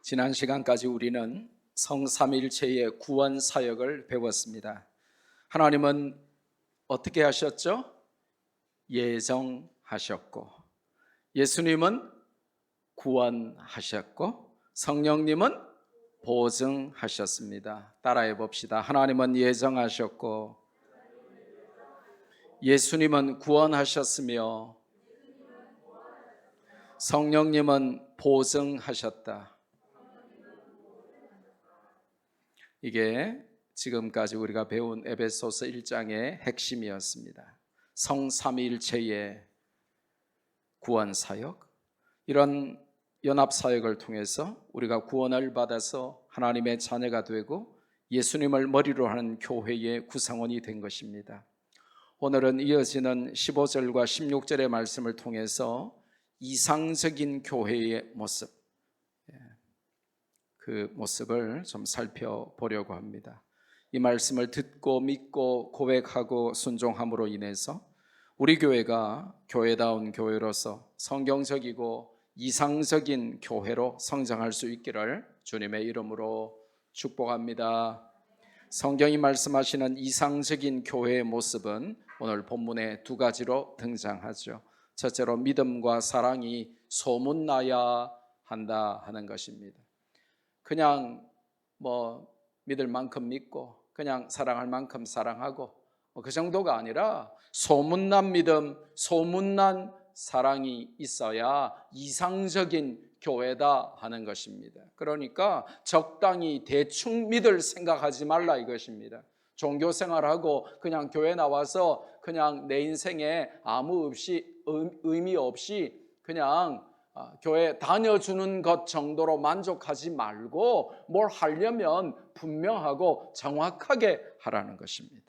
지난 시간까지 우리는 성삼일체의 구원 사역을 배웠습니다. 하나님은 어떻게 하셨죠? 예정하셨고, 예수님은 구원하셨고, 성령님은 보증하셨습니다. 따라해 봅시다. 하나님은 예정하셨고, 예수님은 구원하셨으며, 성령님은 보증하셨다. 이게 지금까지 우리가 배운 에베소서 1장의 핵심이었습니다. 성삼위일체의 구원사역, 이런 연합사역을 통해서 우리가 구원을 받아서 하나님의 자녀가 되고 예수님을 머리로 하는 교회의 구성원이 된 것입니다. 오늘은 이어지는 15절과 16절의 말씀을 통해서 이상적인 교회의 모습, 그 모습을 좀 살펴보려고 합니다. 이 말씀을 듣고 믿고 고백하고 순종함으로 인해서 우리 교회가 교회다운 교회로서 성경적이고 이상적인 교회로 성장할 수 있기를 주님의 이름으로 축복합니다. 성경이 말씀하시는 이상적인 교회의 모습은 오늘 본문에 두 가지로 등장하죠. 첫째로 믿음과 사랑이 소문나야 한다 하는 것입니다. 그냥 믿을 만큼 믿고 그냥 사랑할 만큼 사랑하고 그 정도가 아니라 소문난 믿음, 소문난 사랑이 있어야 이상적인 교회다 하는 것입니다. 그러니까 적당히 대충 믿을 생각하지 말라 이것입니다. 종교생활하고 그냥 교회 나와서 그냥 내 인생에 아무 의미 없이 그냥 교회 다녀주는 것 정도로 만족하지 말고 뭘 하려면 분명하고 정확하게 하라는 것입니다.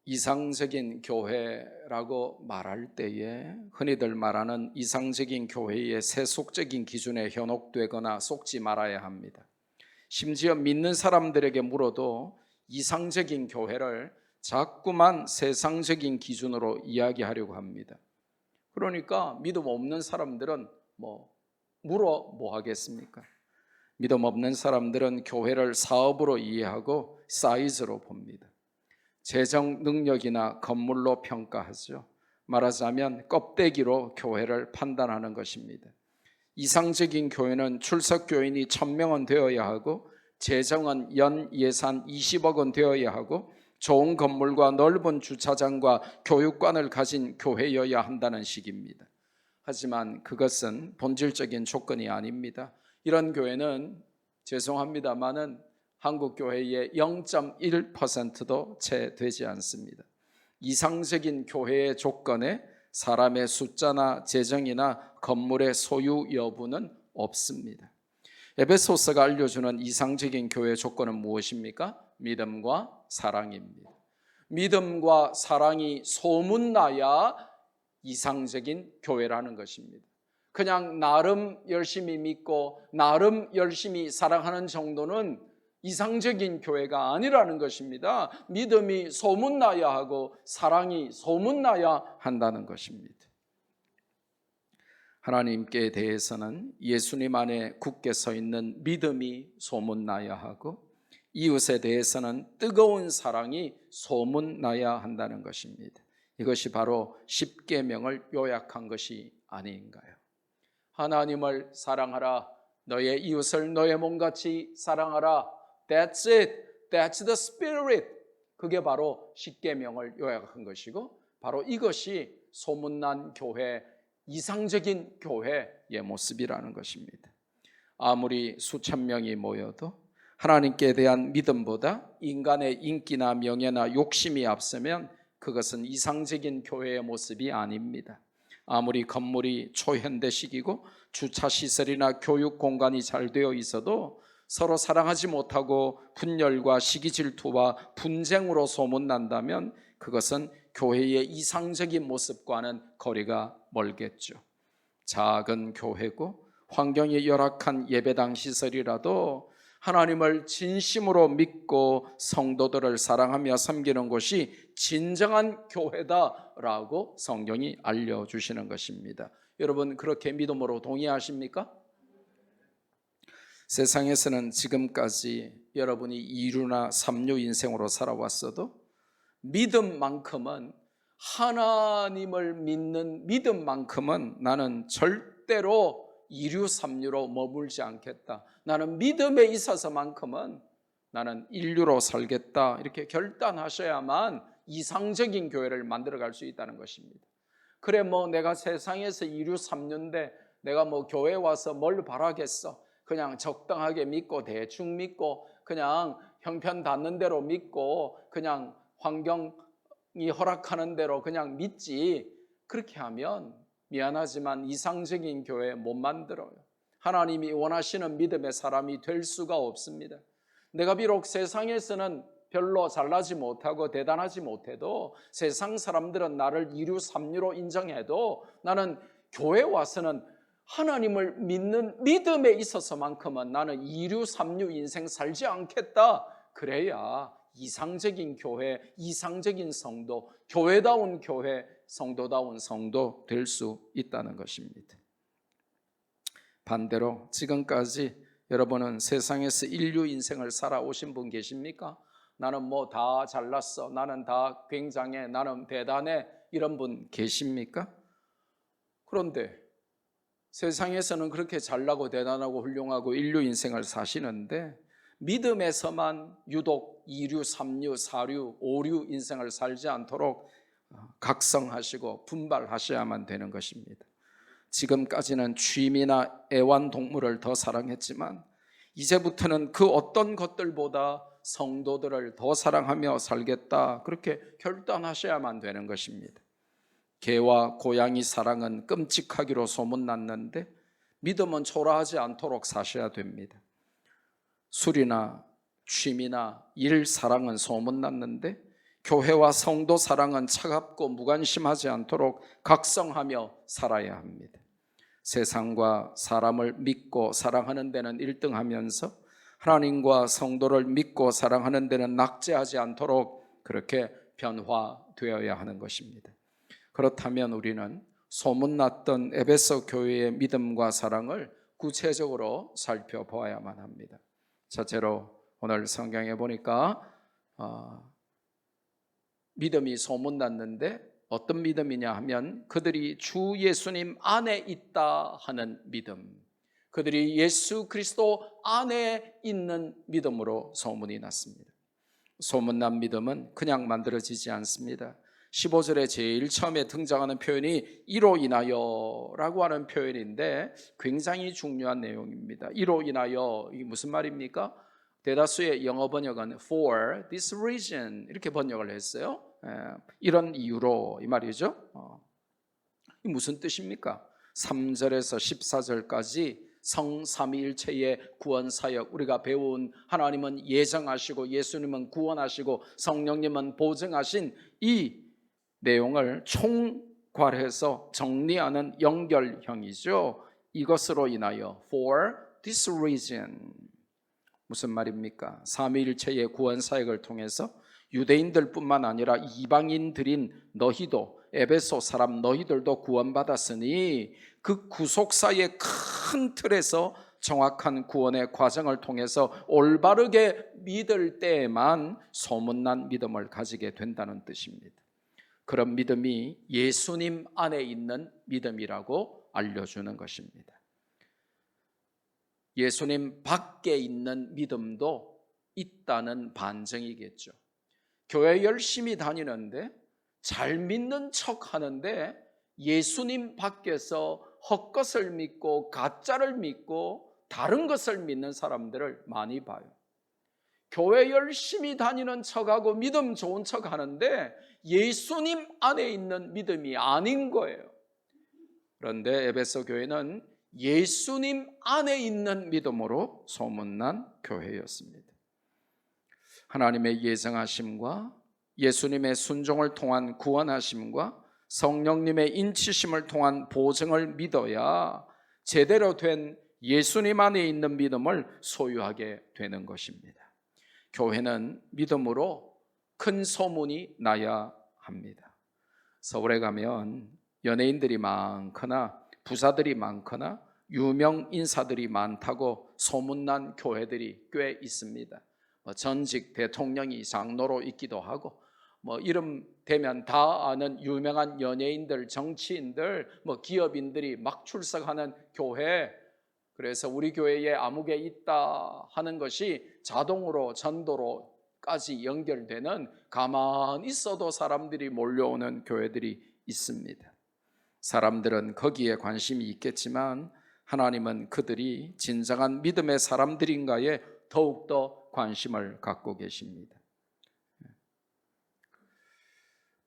이상적인 교회라고 말할 때에 흔히들 말하는 이상적인 교회의 세속적인 기준에 현혹되거나 속지 말아야 합니다. 심지어 믿는 사람들에게 물어도 이상적인 교회를 자꾸만 세상적인 기준으로 이야기하려고 합니다. 그러니까 믿음 없는 사람들은 물어 뭐 하겠습니까? 믿음 없는 사람들은 교회를 사업으로 이해하고 사이즈로 봅니다. 재정 능력이나 건물로 평가하죠. 말하자면 껍데기로 교회를 판단하는 것입니다. 이상적인 교회는 출석 교인이 1000명은 되어야 하고 재정은 연 예산 20억 원 되어야 하고 좋은 건물과 넓은 주차장과 교육관을 가진 교회여야 한다는 식입니다. 하지만 그것은 본질적인 조건이 아닙니다. 이런 교회는 죄송합니다마는 한국 교회의 0.1%도 채 되지 않습니다. 이상적인 교회의 조건에 사람의 숫자나 재정이나 건물의 소유 여부는 없습니다. 에베소서가 알려주는 이상적인 교회의 조건은 무엇입니까? 믿음과 사랑입니다. 믿음과 사랑이 소문나야 이상적인 교회라는 것입니다. 그냥 나름 열심히 믿고 나름 열심히 사랑하는 정도는 이상적인 교회가 아니라는 것입니다. 믿음이 소문나야 하고 사랑이 소문나야 한다는 것입니다. 하나님께 대해서는 예수님 안에 굳게 서 있는 믿음이 소문나야 하고 이웃에 대해서는 뜨거운 사랑이 소문나야 한다는 것입니다. 이것이 바로 십계명을 요약한 것이 아닌가요? 하나님을 사랑하라, 너의 이웃을 너의 몸같이 사랑하라. That's it. That's the spirit. 그게 바로 십계명을 요약한 것이고 바로 이것이 소문난 교회, 이상적인 교회의 모습이라는 것입니다. 아무리 수천 명이 모여도 하나님께 대한 믿음보다 인간의 인기나 명예나 욕심이 앞서면 그것은 이상적인 교회의 모습이 아닙니다. 아무리 건물이 초현대식이고 주차시설이나 교육 공간이 잘 되어 있어도 서로 사랑하지 못하고 분열과 시기 질투와 분쟁으로 소문난다면 그것은 교회의 이상적인 모습과는 거리가 멀겠죠. 작은 교회고 환경이 열악한 예배당 시설이라도 하나님을 진심으로 믿고 성도들을 사랑하며 섬기는 곳이 진정한 교회다라고 성경이 알려주시는 것입니다. 여러분 그렇게 믿음으로 동의하십니까? 세상에서는 지금까지 여러분이 2류나 3류 인생으로 살아왔어도 믿음만큼은, 하나님을 믿는 믿음만큼은 나는 절대로 2류, 3류로 머물지 않겠다. 나는 믿음에 있어서만큼은 나는 1류로 살겠다. 이렇게 결단하셔야만 이상적인 교회를 만들어갈 수 있다는 것입니다. 그래 뭐 내가 세상에서 2류, 3류인데 내가 뭐 교회 와서 뭘 바라겠어. 그냥 적당하게 믿고 대충 믿고 그냥 형편 닿는 대로 믿고 그냥 환경이 허락하는 대로 그냥 믿지. 그렇게 하면 미안하지만 이상적인 교회 못 만들어요. 하나님이 원하시는 믿음의 사람이 될 수가 없습니다. 내가 비록 세상에서는 별로 잘나지 못하고 대단하지 못해도, 세상 사람들은 나를 2류, 3류로 인정해도 나는 교회 와서는 하나님을 믿는 믿음에 있어서만큼은 나는 2류, 3류 인생 살지 않겠다. 그래야 이상적인 교회, 이상적인 성도, 교회다운 교회, 성도다운 성도 될 수 있다는 것입니다. 반대로 지금까지 여러분은 세상에서 인류 인생을 살아오신 분 계십니까? 나는 뭐 다 잘났어, 나는 다 굉장해, 나는 대단해, 이런 분 계십니까? 그런데 세상에서는 그렇게 잘나고 대단하고 훌륭하고 인류 인생을 사시는데 믿음에서만 유독 2류, 3류, 4류, 5류 인생을 살지 않도록 각성하시고 분발하셔야만 되는 것입니다. 지금까지는 취미나 애완동물을 더 사랑했지만 이제부터는 그 어떤 것들보다 성도들을 더 사랑하며 살겠다, 그렇게 결단하셔야만 되는 것입니다. 개와 고양이 사랑은 끔찍하기로 소문났는데 믿음은 초라하지 않도록 사셔야 됩니다. 술이나 취미나 일 사랑은 소문났는데 교회와 성도 사랑은 차갑고 무관심하지 않도록 각성하며 살아야 합니다. 세상과 사람을 믿고 사랑하는 데는 1등하면서 하나님과 성도를 믿고 사랑하는 데는 낙제하지 않도록 그렇게 변화되어야 하는 것입니다. 그렇다면 우리는 소문났던 에베소 교회의 믿음과 사랑을 구체적으로 살펴보아야만 합니다. 첫째로 오늘 성경에 보니까 믿음이 소문났는데 어떤 믿음이냐 하면 그들이 주 예수님 안에 있다 하는 믿음, 그들이 예수 그리스도 안에 있는 믿음으로 소문이 났습니다. 소문난 믿음은 그냥 만들어지지 않습니다. 15절에 제일 처음에 등장하는 표현이 이로 인하여 라고 하는 표현인데 굉장히 중요한 내용입니다. 이로 인하여, 이게 무슨 말입니까? 대다수의 영어 번역은 for this reason 이렇게 번역을 했어요. 이런 이유로, 이 말이죠. 이 무슨 뜻입니까? 3절에서 14절까지 성삼위일체의 구원사역, 우리가 배운 하나님은 예정하시고 예수님은 구원하시고 성령님은 보증하신 이 내용을 총괄해서 정리하는 연결형이죠. 이것으로 인하여 for this reason, 무슨 말입니까? 삼위일체의 구원사역을 통해서 유대인들 뿐만 아니라 이방인들인 너희도, 에베소 사람 너희들도 구원받았으니 그 구속사의 큰 틀에서 정확한 구원의 과정을 통해서 올바르게 믿을 때에만 소문난 믿음을 가지게 된다는 뜻입니다. 그런 믿음이 예수님 안에 있는 믿음이라고 알려주는 것입니다. 예수님 밖에 있는 믿음도 있다는 반증이겠죠. 교회 열심히 다니는데 잘 믿는 척 하는데 예수님 밖에서 헛것을 믿고 가짜를 믿고 다른 것을 믿는 사람들을 많이 봐요. 교회 열심히 다니는 척하고 믿음 좋은 척 하는데 예수님 안에 있는 믿음이 아닌 거예요. 그런데 에베소 교회는 예수님 안에 있는 믿음으로 소문난 교회였습니다. 하나님의 예정하심과 예수님의 순종을 통한 구원하심과 성령님의 인치심을 통한 보증을 믿어야 제대로 된 예수님 안에 있는 믿음을 소유하게 되는 것입니다. 교회는 믿음으로 큰 소문이 나야 합니다. 서울에 가면 연예인들이 많거나 부자들이 많거나 유명 인사들이 많다고 소문난 교회들이 꽤 있습니다. 전직 대통령이 장로로 있기도 하고, 이름 대면 다 아는 유명한 연예인들, 정치인들, 기업인들이 막 출석하는 교회. 그래서 우리 교회에 아무개 있다 하는 것이 자동으로 전도로까지 연결되는, 가만히 있어도 사람들이 몰려오는 교회들이 있습니다. 사람들은 거기에 관심이 있겠지만 하나님은 그들이 진정한 믿음의 사람들인가에 더욱더 관심을 갖고 계십니다.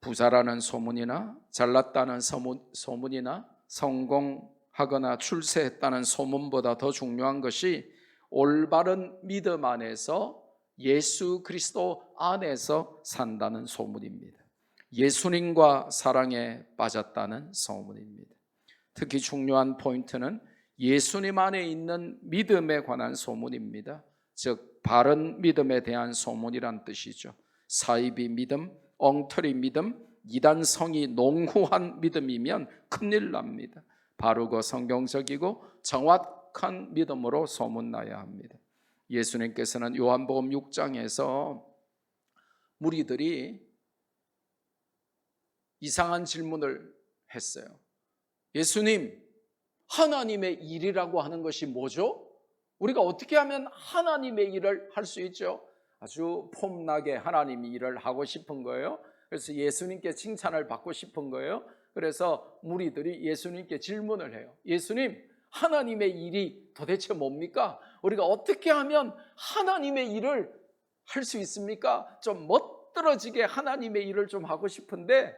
부자라는 소문이나 잘났다는 소문이나 성공하거나 출세했다는 소문보다 더 중요한 것이 올바른 믿음 안에서 예수 그리스도 안에서 산다는 소문입니다. 예수님과 사랑에 빠졌다는 소문입니다. 특히 중요한 포인트는 예수님 안에 있는 믿음에 관한 소문입니다. 즉 바른 믿음에 대한 소문이란 뜻이죠. 사이비 믿음, 엉터리 믿음, 이단성이 농후한 믿음이면 큰일 납니다. 바르고 성경적이고 정확한 믿음으로 소문나야 합니다. 예수님께서는 요한복음 6장에서 무리들이 이상한 질문을 했어요. 예수님, 하나님의 일이라고 하는 것이 뭐죠? 우리가 어떻게 하면 하나님의 일을 할 수 있죠? 아주 폼나게 하나님의 일을 하고 싶은 거예요. 그래서 예수님께 칭찬을 받고 싶은 거예요. 그래서 무리들이 예수님께 질문을 해요. 예수님, 하나님의 일이 도대체 뭡니까? 우리가 어떻게 하면 하나님의 일을 할 수 있습니까? 좀 멋들어지게 하나님의 일을 좀 하고 싶은데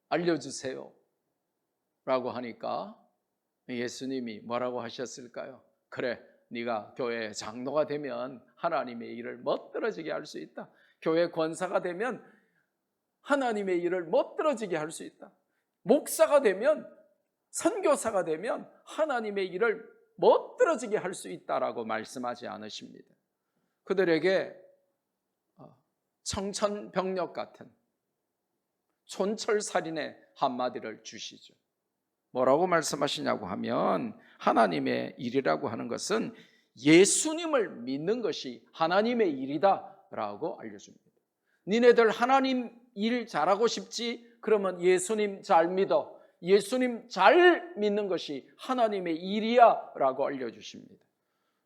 알려주세요 라고 하니까 예수님이 뭐라고 하셨을까요? 그래, 네가 교회 장로가 되면 하나님의 일을 멋들어지게 할 수 있다. 교회 권사가 되면 하나님의 일을 멋들어지게 할 수 있다. 목사가 되면, 선교사가 되면 하나님의 일을 멋들어지게 할 수 있다라고 말씀하지 않으십니다. 그들에게 청천벽력 같은 촌철살인의 한마디를 주시죠. 뭐라고 말씀하시냐고 하면 하나님의 일이라고 하는 것은 예수님을 믿는 것이 하나님의 일이다 라고 알려줍니다. 니네들 하나님 일 잘하고 싶지? 그러면 예수님 잘 믿어. 예수님 잘 믿는 것이 하나님의 일이야 라고 알려주십니다.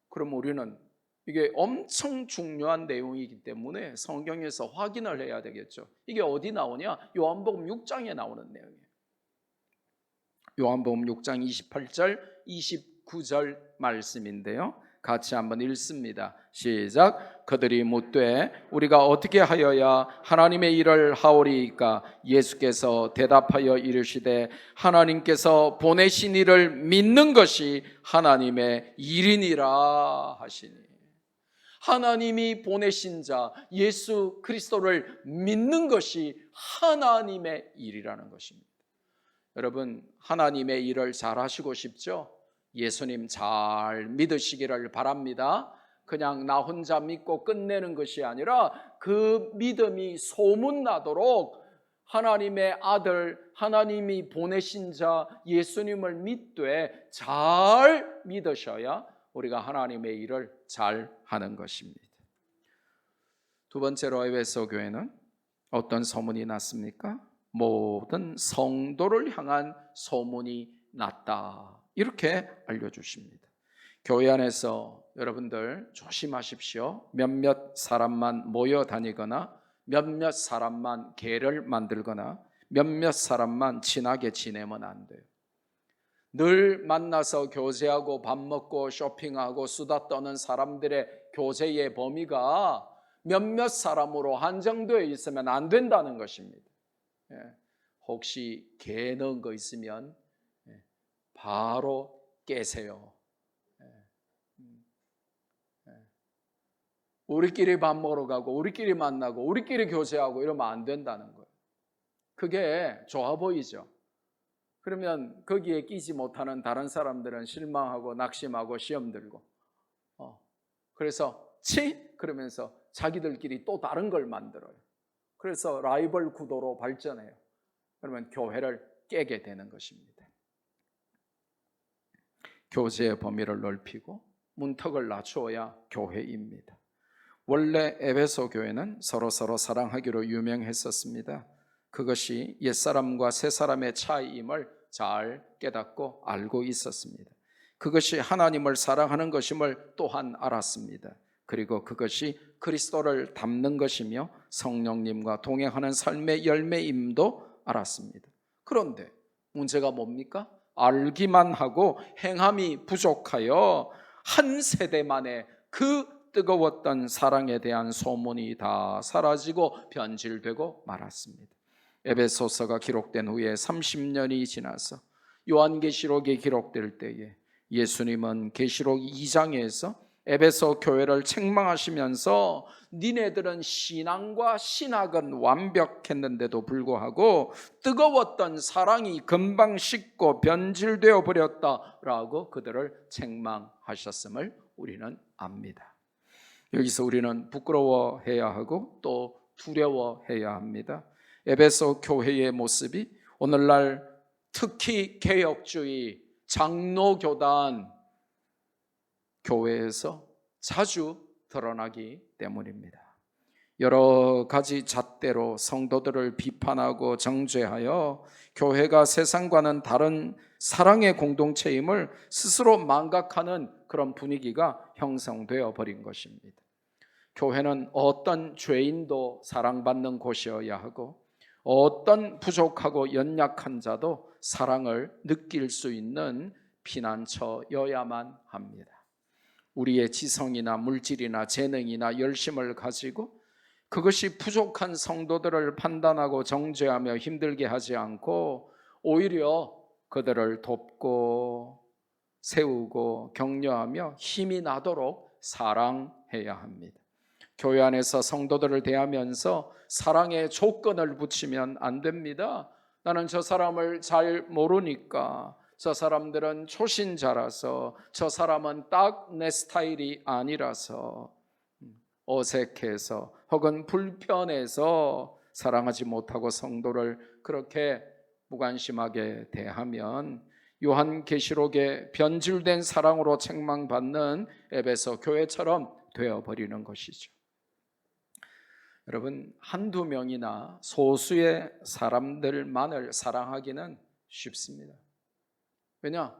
그럼 우리는 이게 엄청 중요한 내용이기 때문에 성경에서 확인을 해야 되겠죠. 이게 어디 나오냐? 요한복음 6장에 나오는 내용이에요. 요한복음 6장 28절 29절 말씀인데요, 같이 한번 읽습니다. 시작. 그들이 묻되 우리가 어떻게 하여야 하나님의 일을 하오리이까? 예수께서 대답하여 이르시되 하나님께서 보내신 이를 믿는 것이 하나님의 일이니라 하시니. 하나님이 보내신 자 예수 그리스도를 믿는 것이 하나님의 일이라는 것입니다. 여러분, 하나님의 일을 잘 하시고 싶죠? 예수님 잘 믿으시기를 바랍니다. 그냥 나 혼자 믿고 끝내는 것이 아니라 그 믿음이 소문나도록 하나님의 아들, 하나님이 보내신 자 예수님을 믿되 잘 믿으셔야 우리가 하나님의 일을 잘 하는 것입니다. 두 번째로 에베소 교회는 어떤 소문이 났습니까? 모든 성도를 향한 소문이 났다, 이렇게 알려주십니다. 교회 안에서 여러분들 조심하십시오. 몇몇 사람만 모여 다니거나 몇몇 사람만 계를 만들거나 몇몇 사람만 친하게 지내면 안 돼요. 늘 만나서 교제하고 밥 먹고 쇼핑하고 수다 떠는 사람들의 교제의 범위가 몇몇 사람으로 한정되어 있으면 안 된다는 것입니다. 혹시 개 넣은 거 있으면 바로 깨세요. 우리끼리 밥 먹으러 가고 우리끼리 만나고 우리끼리 교제하고 이러면 안 된다는 거예요. 그게 좋아 보이죠. 그러면 거기에 끼지 못하는 다른 사람들은 실망하고 낙심하고 시험 들고 그래서 그러면서 자기들끼리 또 다른 걸 만들어요. 그래서 라이벌 구도로 발전해요. 그러면 교회를 깨게 되는 것입니다. 교제의 범위를 넓히고 문턱을 낮추어야 교회입니다. 원래 에베소 교회는 서로 사랑하기로 유명했었습니다. 그것이 옛사람과 새사람의 차이임을 잘 깨닫고 알고 있었습니다. 그것이 하나님을 사랑하는 것임을 또한 알았습니다. 그리고 그것이 그리스도를 닮는 것이며 성령님과 동행하는 삶의 열매임도 알았습니다. 그런데 문제가 뭡니까? 알기만 하고 행함이 부족하여 한 세대 만에 그 뜨거웠던 사랑에 대한 소문이 다 사라지고 변질되고 말았습니다. 에베소서가 기록된 후에 30년이 지나서 요한계시록이 기록될 때에 예수님은 계시록 2장에서 에베소 교회를 책망하시면서 니네들은 신앙과 신학은 완벽했는데도 불구하고 뜨거웠던 사랑이 금방 식고 변질되어 버렸다라고 그들을 책망하셨음을 우리는 압니다. 여기서 우리는 부끄러워해야 하고 또 두려워해야 합니다. 에베소 교회의 모습이 오늘날 특히 개혁주의 장로교단 교회에서 자주 드러나기 때문입니다. 여러 가지 잣대로 성도들을 비판하고 정죄하여 교회가 세상과는 다른 사랑의 공동체임을 스스로 망각하는 그런 분위기가 형성되어 버린 것입니다. 교회는 어떤 죄인도 사랑받는 곳이어야 하고 어떤 부족하고 연약한 자도 사랑을 느낄 수 있는 피난처여야만 합니다. 우리의 지성이나 물질이나 재능이나 열심을 가지고 그것이 부족한 성도들을 판단하고 정죄하며 힘들게 하지 않고 오히려 그들을 돕고 세우고 격려하며 힘이 나도록 사랑해야 합니다. 교회 안에서 성도들을 대하면서 사랑의 조건을 붙이면 안 됩니다. 나는 저 사람을 잘 모르니까, 저 사람들은 초신자라서, 저 사람은 딱 내 스타일이 아니라서, 어색해서 혹은 불편해서 사랑하지 못하고 성도를 그렇게 무관심하게 대하면 요한계시록의 변질된 사랑으로 책망받는 에베소 교회처럼 되어버리는 것이죠. 여러분, 한두 명이나 소수의 사람들만을 사랑하기는 쉽습니다. 왜냐?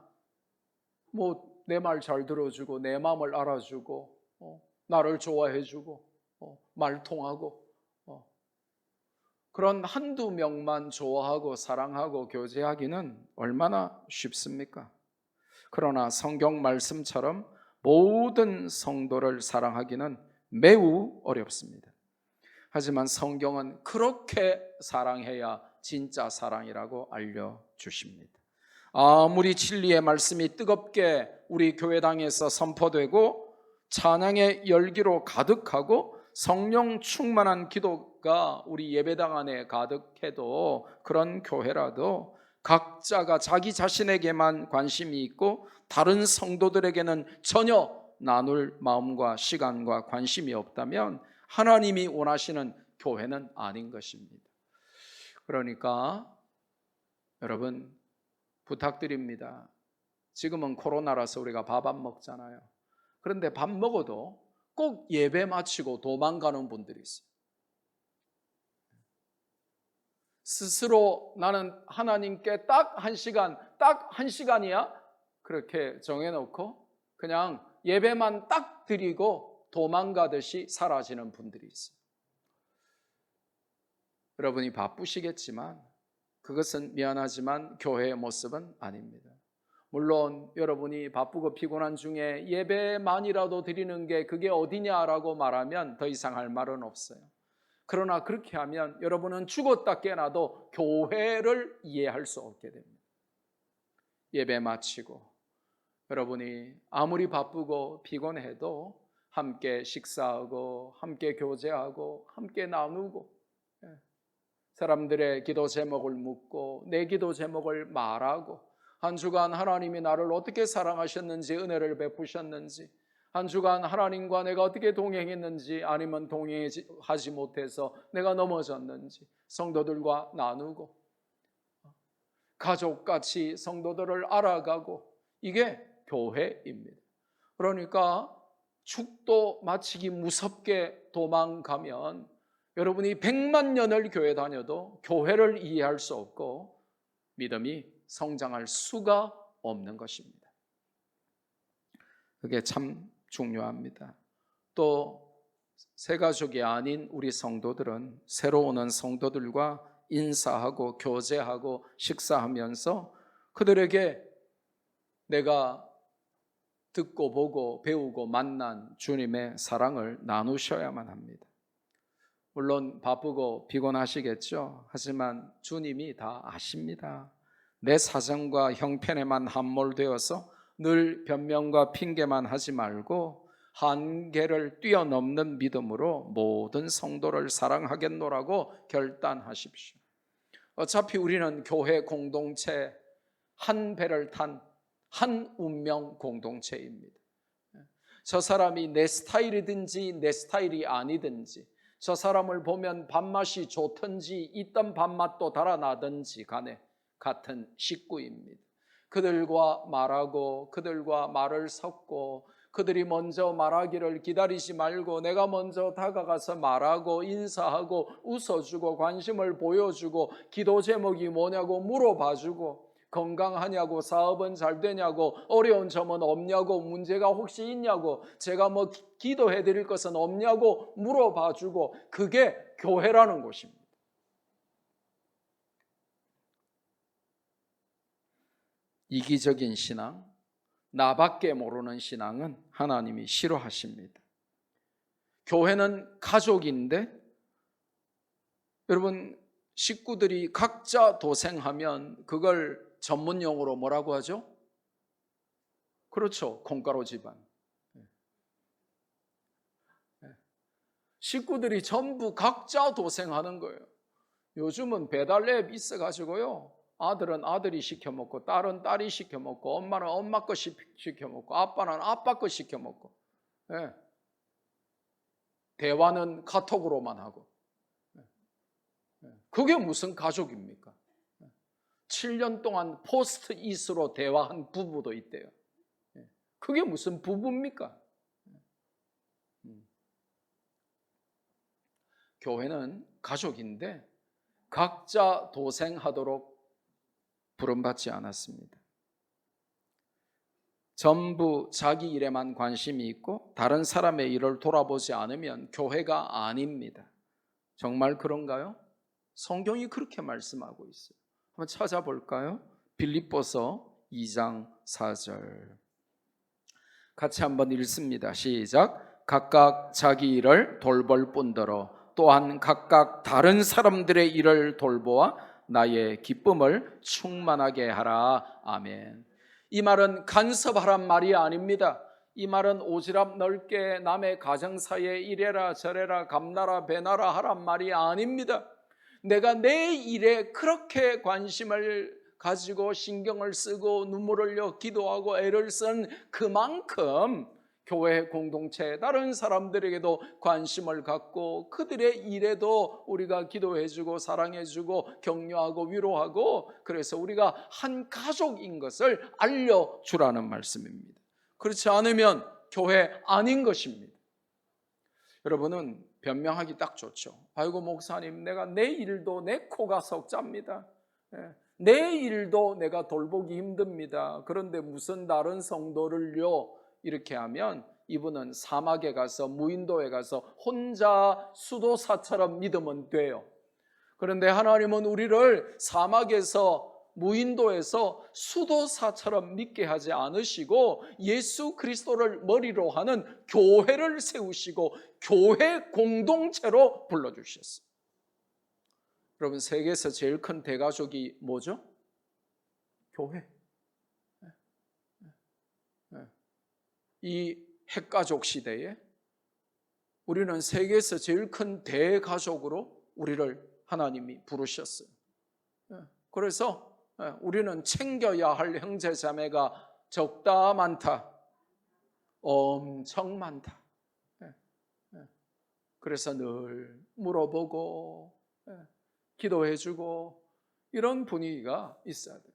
내 말 잘 들어주고 내 마음을 알아주고 나를 좋아해주고 말통하고 그런 한두 명만 좋아하고 사랑하고 교제하기는 얼마나 쉽습니까? 그러나 성경 말씀처럼 모든 성도를 사랑하기는 매우 어렵습니다. 하지만 성경은 그렇게 사랑해야 진짜 사랑이라고 알려주십니다. 아무리 진리의 말씀이 뜨겁게 우리 교회당에서 선포되고 찬양의 열기로 가득하고 성령 충만한 기도가 우리 예배당 안에 가득해도 그런 교회라도 각자가 자기 자신에게만 관심이 있고 다른 성도들에게는 전혀 나눌 마음과 시간과 관심이 없다면 하나님이 원하시는 교회는 아닌 것입니다. 그러니까 여러분 부탁드립니다. 지금은 코로나라서 우리가 밥 안 먹잖아요. 그런데 밥 먹어도 꼭 예배 마치고 도망가는 분들이 있어요. 스스로 나는 하나님께 딱 한 시간이야 그렇게 정해놓고 그냥 예배만 딱 드리고 도망가듯이 사라지는 분들이 있어요. 여러분이 바쁘시겠지만 그것은 미안하지만 교회의 모습은 아닙니다. 물론 여러분이 바쁘고 피곤한 중에 예배만이라도 드리는 게 그게 어디냐라고 말하면 더 이상 할 말은 없어요. 그러나 그렇게 하면 여러분은 죽었다 깨어나도 교회를 이해할 수 없게 됩니다. 예배 마치고 여러분이 아무리 바쁘고 피곤해도 함께 식사하고 함께 교제하고 함께 나누고 사람들의 기도 제목을 묻고 내 기도 제목을 말하고 한 주간 하나님이 나를 어떻게 사랑하셨는지 은혜를 베푸셨는지 한 주간 하나님과 내가 어떻게 동행했는지 아니면 동행하지 못해서 내가 넘어졌는지 성도들과 나누고 가족같이 성도들을 알아가고 이게 교회입니다. 그러니까 죽도 마치기 무섭게 도망가면 여러분이 100만 년을 교회 다녀도 교회를 이해할 수 없고 믿음이 성장할 수가 없는 것입니다. 그게 참 중요합니다. 또 새가족이 아닌 우리 성도들은 새로 오는 성도들과 인사하고 교제하고 식사하면서 그들에게 내가 듣고 보고 배우고 만난 주님의 사랑을 나누셔야만 합니다. 물론 바쁘고 피곤하시겠죠. 하지만 주님이 다 아십니다. 내 사정과 형편에만 함몰되어서 늘 변명과 핑계만 하지 말고 한계를 뛰어넘는 믿음으로 모든 성도를 사랑하겠노라고 결단하십시오. 어차피 우리는 교회 공동체 한 배를 탄 한 운명 공동체입니다. 저 사람이 내 스타일이든지 내 스타일이 아니든지, 저 사람을 보면 밥맛이 좋든지 있던 밥맛도 달아나든지 간에 같은 식구입니다. 그들과 말하고 그들과 말을 섞고 그들이 먼저 말하기를 기다리지 말고 내가 먼저 다가가서 말하고 인사하고 웃어주고 관심을 보여주고 기도 제목이 뭐냐고 물어봐주고 건강하냐고 사업은 잘 되냐고 어려운 점은 없냐고 문제가 혹시 있냐고 제가 뭐 기도해 드릴 것은 없냐고 물어봐주고 그게 교회라는 곳입니다. 이기적인 신앙, 나밖에 모르는 신앙은 하나님이 싫어하십니다. 교회는 가족인데 여러분 식구들이 각자 도생하면 그걸 전문용어로 뭐라고 하죠? 그렇죠. 콩가루 집안. 식구들이 전부 각자 도생하는 거예요. 요즘은 배달 앱 있어가지고요. 아들은 아들이 시켜 먹고 딸은 딸이 시켜 먹고 엄마는 엄마 거 시켜 먹고 아빠는 아빠 거 시켜 먹고 대화는 카톡으로만 하고 그게 무슨 가족입니까? 7년 동안 포스트잇으로 대화한 부부도 있대요. 그게 무슨 부부입니까? 교회는 가족인데 각자 도생하도록 부름받지 않았습니다. 전부 자기 일에만 관심이 있고 다른 사람의 일을 돌아보지 않으면 교회가 아닙니다. 정말 그런가요? 성경이 그렇게 말씀하고 있어요. 한번 찾아볼까요? 빌립보서 2장 4절 같이 한번 읽습니다. 시작. 각각 자기 일을 돌볼 뿐더러 또한 각각 다른 사람들의 일을 돌보아 나의 기쁨을 충만하게 하라. 아멘. 이 말은 간섭하란 말이 아닙니다. 이 말은 오지랖 넓게 남의 가정사에 이래라 저래라 감나라 배나라 하란 말이 아닙니다. 내가 내 일에 그렇게 관심을 가지고 신경을 쓰고 눈물을 흘려 기도하고 애를 쓴 그만큼 교회 공동체 다른 사람들에게도 관심을 갖고 그들의 일에도 우리가 기도해주고 사랑해주고 격려하고 위로하고 그래서 우리가 한 가족인 것을 알려주라는 말씀입니다. 그렇지 않으면 교회 아닌 것입니다. 여러분은 변명하기 딱 좋죠. 아이고 목사님 내가 내 일도 내 코가 석자입니다. 내 일도 내가 돌보기 힘듭니다. 그런데 무슨 다른 성도를요 이렇게 하면 이분은 사막에 가서 무인도에 가서 혼자 수도사처럼 믿으면 돼요. 그런데 하나님은 우리를 사막에서 무인도에서 수도사처럼 믿게 하지 않으시고 예수 그리스도를 머리로 하는 교회를 세우시고 교회 공동체로 불러주셨어요. 여러분 세계에서 제일 큰 대가족이 뭐죠? 교회. 이 핵가족 시대에 우리는 세계에서 제일 큰 대가족으로 우리를 하나님이 부르셨어요. 그래서 우리는 챙겨야 할 형제자매가 적다 많다 엄청 많다. 그래서 늘 물어보고 기도해주고 이런 분위기가 있어야 돼요.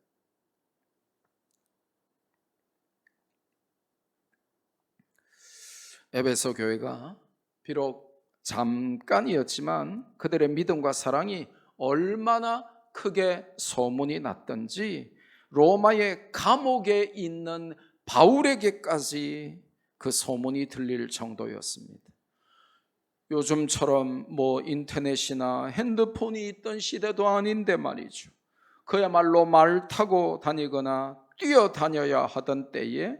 에베소 교회가 비록 잠깐이었지만 그들의 믿음과 사랑이 얼마나 크게 소문이 났던지 로마의 감옥에 있는 바울에게까지 그 소문이 들릴 정도였습니다. 요즘처럼 인터넷이나 핸드폰이 있던 시대도 아닌데 말이죠. 그야말로 말 타고 다니거나 뛰어다녀야 하던 때에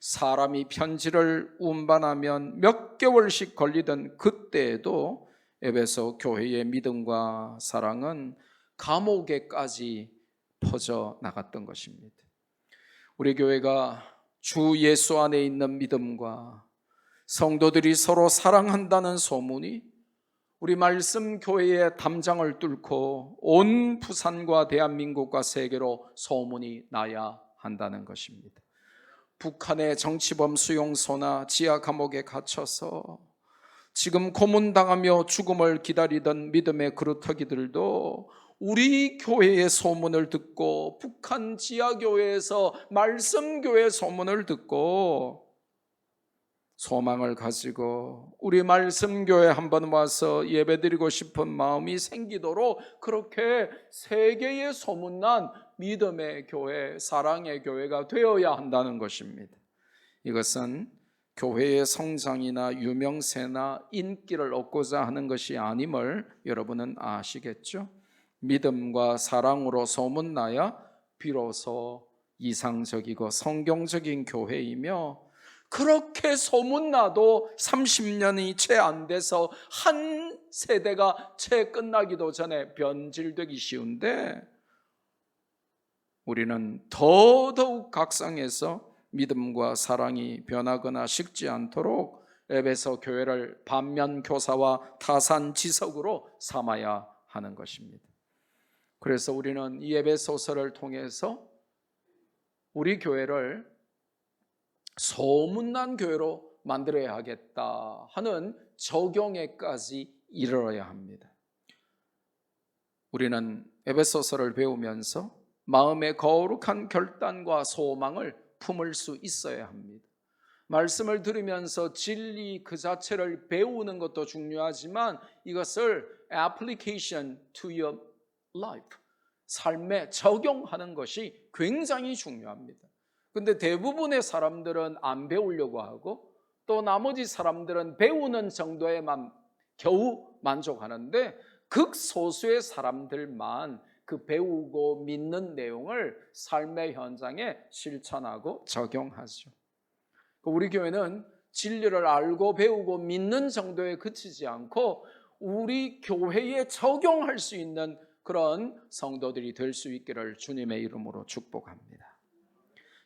사람이 편지를 운반하면 몇 개월씩 걸리던 그때에도 에베소 교회의 믿음과 사랑은 감옥에까지 퍼져 나갔던 것입니다. 우리 교회가 주 예수 안에 있는 믿음과 성도들이 서로 사랑한다는 소문이 우리 말씀 교회의 담장을 뚫고 온 부산과 대한민국과 세계로 소문이 나야 한다는 것입니다. 북한의 정치범 수용소나 지하 감옥에 갇혀서 지금 고문당하며 죽음을 기다리던 믿음의 그루터기들도 우리 교회의 소문을 듣고 북한 지하교회에서 말씀교회 소문을 듣고 소망을 가지고 우리 말씀교회 한번 와서 예배드리고 싶은 마음이 생기도록 그렇게 세계에 소문난 믿음의 교회, 사랑의 교회가 되어야 한다는 것입니다. 이것은 교회의 성장이나 유명세나 인기를 얻고자 하는 것이 아님을 여러분은 아시겠죠? 믿음과 사랑으로 소문나야 비로소 이상적이고 성경적인 교회이며, 그렇게 소문나도 30년이 채 안 돼서 한 세대가 채 끝나기도 전에 변질되기 쉬운데, 우리는 더더욱 각성해서 믿음과 사랑이 변하거나 식지 않도록 에베소 교회를 반면교사와 타산지석으로 삼아야 하는 것입니다. 그래서 우리는 이 에베소서를 통해서 우리 교회를 소문난 교회로 만들어야 하겠다 하는 적용에까지 이르러야 합니다. 우리는 에베소서를 배우면서 마음의 거룩한 결단과 소망을 품을 수 있어야 합니다. 말씀을 들으면서 진리 그 자체를 배우는 것도 중요하지만 이것을 application to your life, 삶에 적용하는 것이 굉장히 중요합니다. 근데 대부분의 사람들은 안 배우려고 하고 또 나머지 사람들은 배우는 정도에만 겨우 만족하는데 극소수의 사람들만 그 배우고 믿는 내용을 삶의 현장에 실천하고 적용하죠. 우리 교회는 진리를 알고 배우고 믿는 정도에 그치지 않고 우리 교회에 적용할 수 있는 그런 성도들이 될 수 있기를 주님의 이름으로 축복합니다.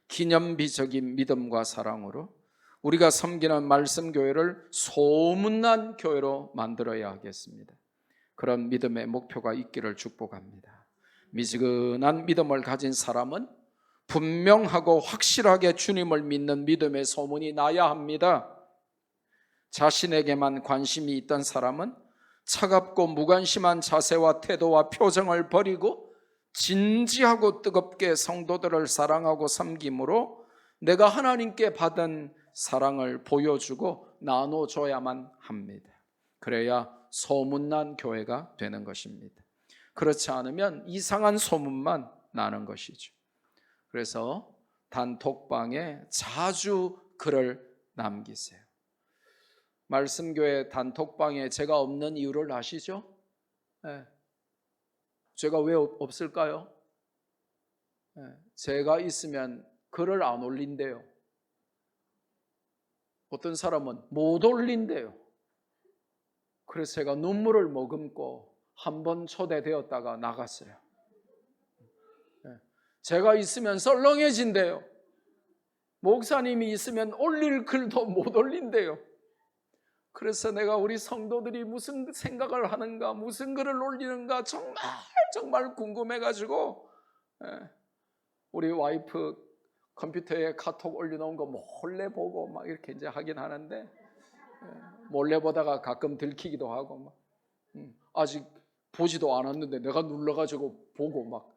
기념비적인 믿음과 사랑으로 우리가 섬기는 말씀교회를 소문난 교회로 만들어야 하겠습니다. 그런 믿음의 목표가 있기를 축복합니다. 미지근한 믿음을 가진 사람은 분명하고 확실하게 주님을 믿는 믿음의 소문이 나야 합니다. 자신에게만 관심이 있던 사람은 차갑고 무관심한 자세와 태도와 표정을 버리고 진지하고 뜨겁게 성도들을 사랑하고 섬김으로 내가 하나님께 받은 사랑을 보여주고 나눠줘야만 합니다. 그래야 소문난 교회가 되는 것입니다. 그렇지 않으면 이상한 소문만 나는 것이죠. 그래서 단톡방에 자주 글을 남기세요. 말씀교회 단톡방에 제가 없는 이유를 아시죠? 네. 제가 왜 없을까요? 네. 제가 있으면 글을 안 올린대요. 어떤 사람은 못 올린대요. 그래서 제가 눈물을 머금고 한 번 초대되었다가 나갔어요. 제가 있으면 썰렁해진대요. 목사님이 있으면 올릴 글도 못 올린대요. 그래서 내가 우리 성도들이 무슨 생각을 하는가, 무슨 글을 올리는가 정말 궁금해가지고 우리 와이프 컴퓨터에 카톡 올려놓은 거 몰래 보고 막 이렇게 이제 하긴 하는데 몰래 보다가 가끔 들키기도 하고 막 아직 보지도 않았는데 내가 눌러가지고 보고 막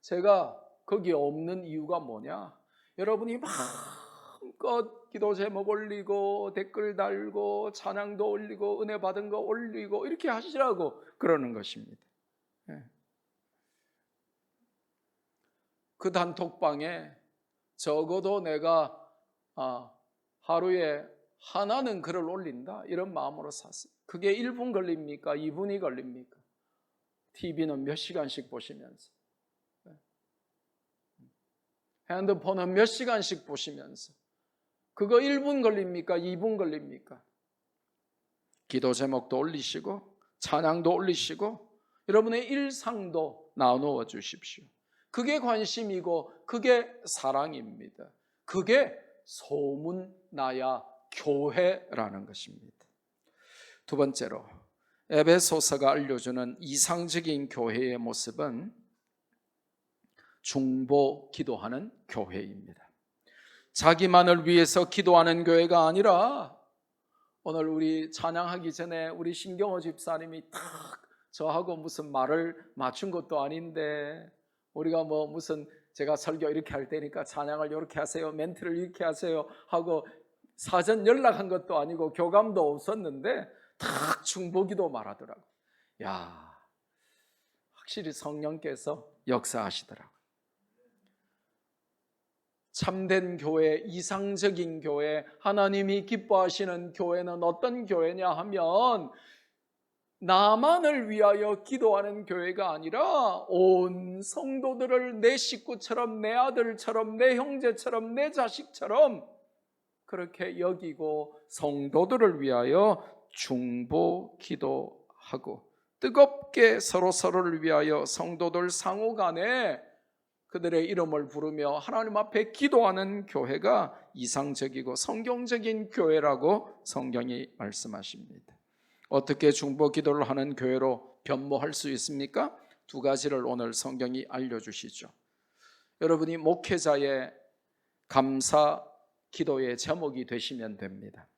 제가 거기에 없는 이유가 뭐냐? 여러분이 막 마음껏 기도 제목 올리고 댓글 달고 찬양도 올리고 은혜 받은 거 올리고 이렇게 하시라고 그러는 것입니다. 그 단톡방에 적어도 내가 하루에 하나는 글을 올린다 이런 마음으로 샀어요. 그게 1분 걸립니까? 2분이 걸립니까? TV는 몇 시간씩 보시면서, 핸드폰은 몇 시간씩 보시면서, 그거 1분 걸립니까? 2분 걸립니까? 기도 제목도 올리시고 찬양도 올리시고 여러분의 일상도 나누어 주십시오. 그게 관심이고 그게 사랑입니다. 그게 소문나야 교회라는 것입니다. 두 번째로 에베소서가 알려주는 이상적인 교회의 모습은 중보 기도하는 교회입니다. 자기만을 위해서 기도하는 교회가 아니라, 오늘 우리 찬양하기 전에 우리 신경호 집사님이 딱 저하고 무슨 말을 맞춘 것도 아닌데, 우리가 무슨 제가 설교 이렇게 할 테니까 찬양을 이렇게 하세요, 멘트를 이렇게 하세요 하고 사전 연락한 것도 아니고 교감도 없었는데 딱 중보기도 말하더라고요. 야, 확실히 성령께서 역사하시더라고요. 참된 교회, 이상적인 교회, 하나님이 기뻐하시는 교회는 어떤 교회냐 하면 나만을 위하여 기도하는 교회가 아니라 온 성도들을 내 식구처럼, 내 아들처럼, 내 형제처럼, 내 자식처럼 그렇게 여기고 성도들을 위하여 중보 기도하고 뜨겁게 서로서로를 위하여 성도들 상호 간에 그들의 이름을 부르며 하나님 앞에 기도하는 교회가 이상적이고 성경적인 교회라고 성경이 말씀하십니다. 어떻게 중보 기도를 하는 교회로 변모할 수 있습니까? 두 가지를 오늘 성경이 알려주시죠. 여러분이 목회자의 감사 기도의 제목이 되시면 됩니다.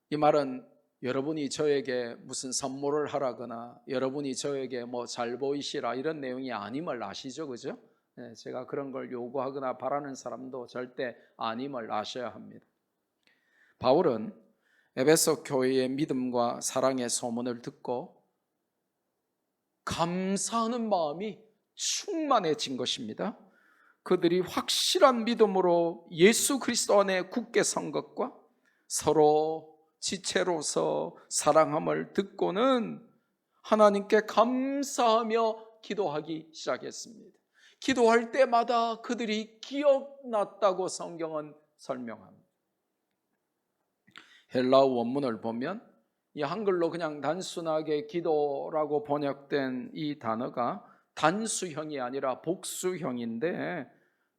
이 말은 여러분이 저에게 무슨 선물을 하라거나 여러분이 저에게 잘 보이시라 이런 내용이 아님을 아시죠, 그죠? 제가 그런 걸 요구하거나 바라는 사람도 절대 아님을 아셔야 합니다. 바울은 에베소 교회의 믿음과 사랑의 소문을 듣고 감사하는 마음이 충만해진 것입니다. 그들이 확실한 믿음으로 예수 그리스도 안에 굳게 선 것과 서로 지체로서 사랑함을 듣고는 하나님께 감사하며 기도하기 시작했습니다. 기도할 때마다 그들이 기억났다고 성경은 설명합니다. 헬라어 원문을 보면 이 한글로 그냥 단순하게 기도라고 번역된 이 단어가 단수형이 아니라 복수형인데,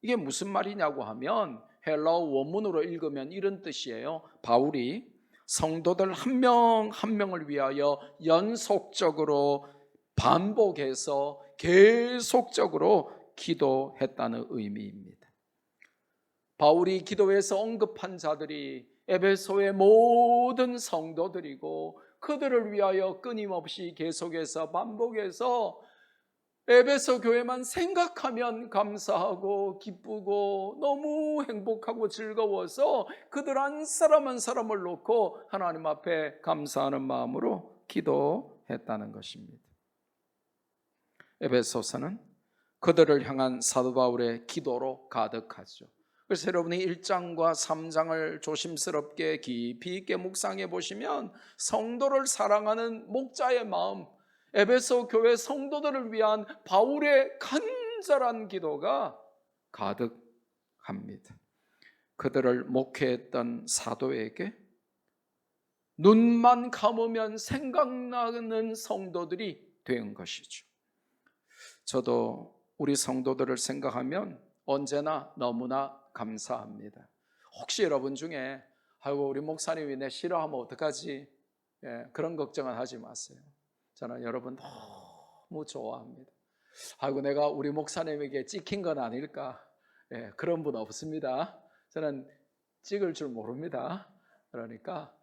이게 무슨 말이냐고 하면 헬라어 원문으로 읽으면 이런 뜻이에요. 바울이 성도들 한 명 한 명을 위하여 연속적으로 반복해서 계속적으로 기도했다는 의미입니다. 바울이 기도에서 언급한 자들이 에베소의 모든 성도들이고 그들을 위하여 끊임없이 계속해서 반복해서 에베소 교회만 생각하면 감사하고 기쁘고 너무 행복하고 즐거워서 그들 한 사람 한 사람을 놓고 하나님 앞에 감사하는 마음으로 기도했다는 것입니다. 에베소서는 그들을 향한 사도 바울의 기도로 가득하죠. 그래서 여러분이 1장과 3장을 조심스럽게 깊이 있게 묵상해 보시면 성도를 사랑하는 목자의 마음, 에베소 교회 성도들을 위한 바울의 간절한 기도가 가득합니다. 그들을 목회했던 사도에게 눈만 감으면 생각나는 성도들이 된 것이죠. 저도 우리 성도들을 생각하면 언제나 너무나 감사합니다. 혹시 여러분 중에 아이고 우리 목사님이 내 싫어하면 어떡하지? 그런 걱정은 하지 마세요. 저는 여러분 너무 좋아합니다. 아이고 내가 우리 목사님에게 찍힌 건 아닐까? 그런 분 없습니다. 저는 찍을 줄 모릅니다. 그러니까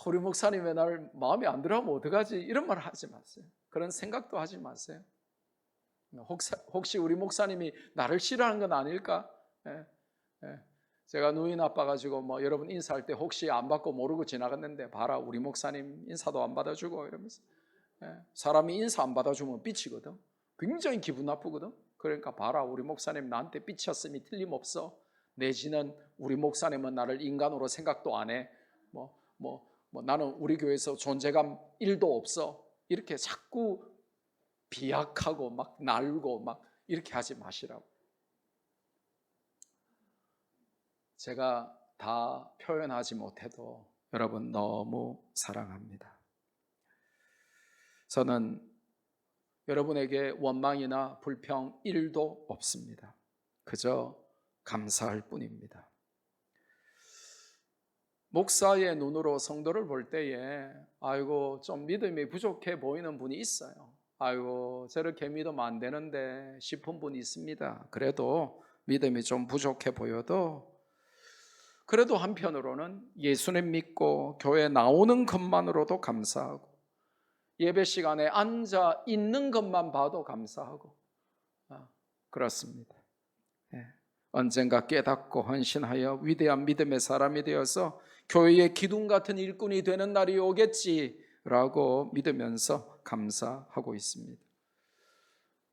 우리 목사님의 날 마음에 안 들어하면 어떡하지? 이런 말 하지 마세요. 그런 생각도 하지 마세요. 혹시 우리 목사님이 나를 싫어하는 건 아닐까? 예, 예. 제가 누이 나빠가지고 뭐 여러분 인사할 때 혹시 안 받고 모르고 지나갔는데 봐라 우리 목사님 인사도 안 받아주고 이러면서 사람이 인사 안 받아주면 삐치거든. 굉장히 기분 나쁘거든. 그러니까 봐라 우리 목사님 나한테 삐쳤음이 틀림없어. 내지는 우리 목사님은 나를 인간으로 생각도 안 해. 나는 우리 교회에서 존재감 1도 없어. 이렇게 자꾸 비약하고 막 날고 막 이렇게 하지 마시라고. 제가 다 표현하지 못해도 여러분 너무 사랑합니다. 저는 여러분에게 원망이나 불평 1도 없습니다. 그저 감사할 뿐입니다. 목사의 눈으로 성도를 볼 때에 아이고 좀 믿음이 부족해 보이는 분이 있어요. 아이고 저렇게 믿으면 안 되는데 싶은 분이 있습니다. 그래도 믿음이 좀 부족해 보여도 그래도 한편으로는 예수님 믿고 교회 나오는 것만으로도 감사하고 예배 시간에 앉아 있는 것만 봐도 감사하고 그렇습니다. 언젠가 깨닫고 헌신하여 위대한 믿음의 사람이 되어서 교회의 기둥 같은 일꾼이 되는 날이 오겠지라고 믿으면서 감사하고 있습니다.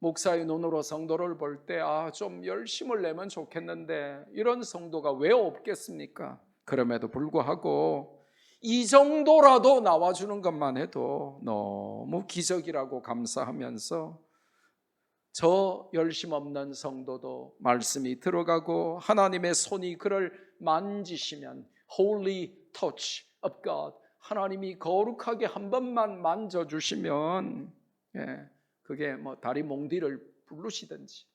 목사의 눈으로 성도를 볼 때 좀 열심을 내면 좋겠는데 이런 성도가 왜 없겠습니까? 그럼에도 불구하고 이 정도라도 나와주는 것만 해도 너무 기적이라고 감사하면서 저 열심 없는 성도도 말씀이 들어가고 하나님의 손이 그를 만지시면 Holy touch of God, 하나님이 거룩하게 한 번만 만져주시면 그게 다리 몽디를 부르시든지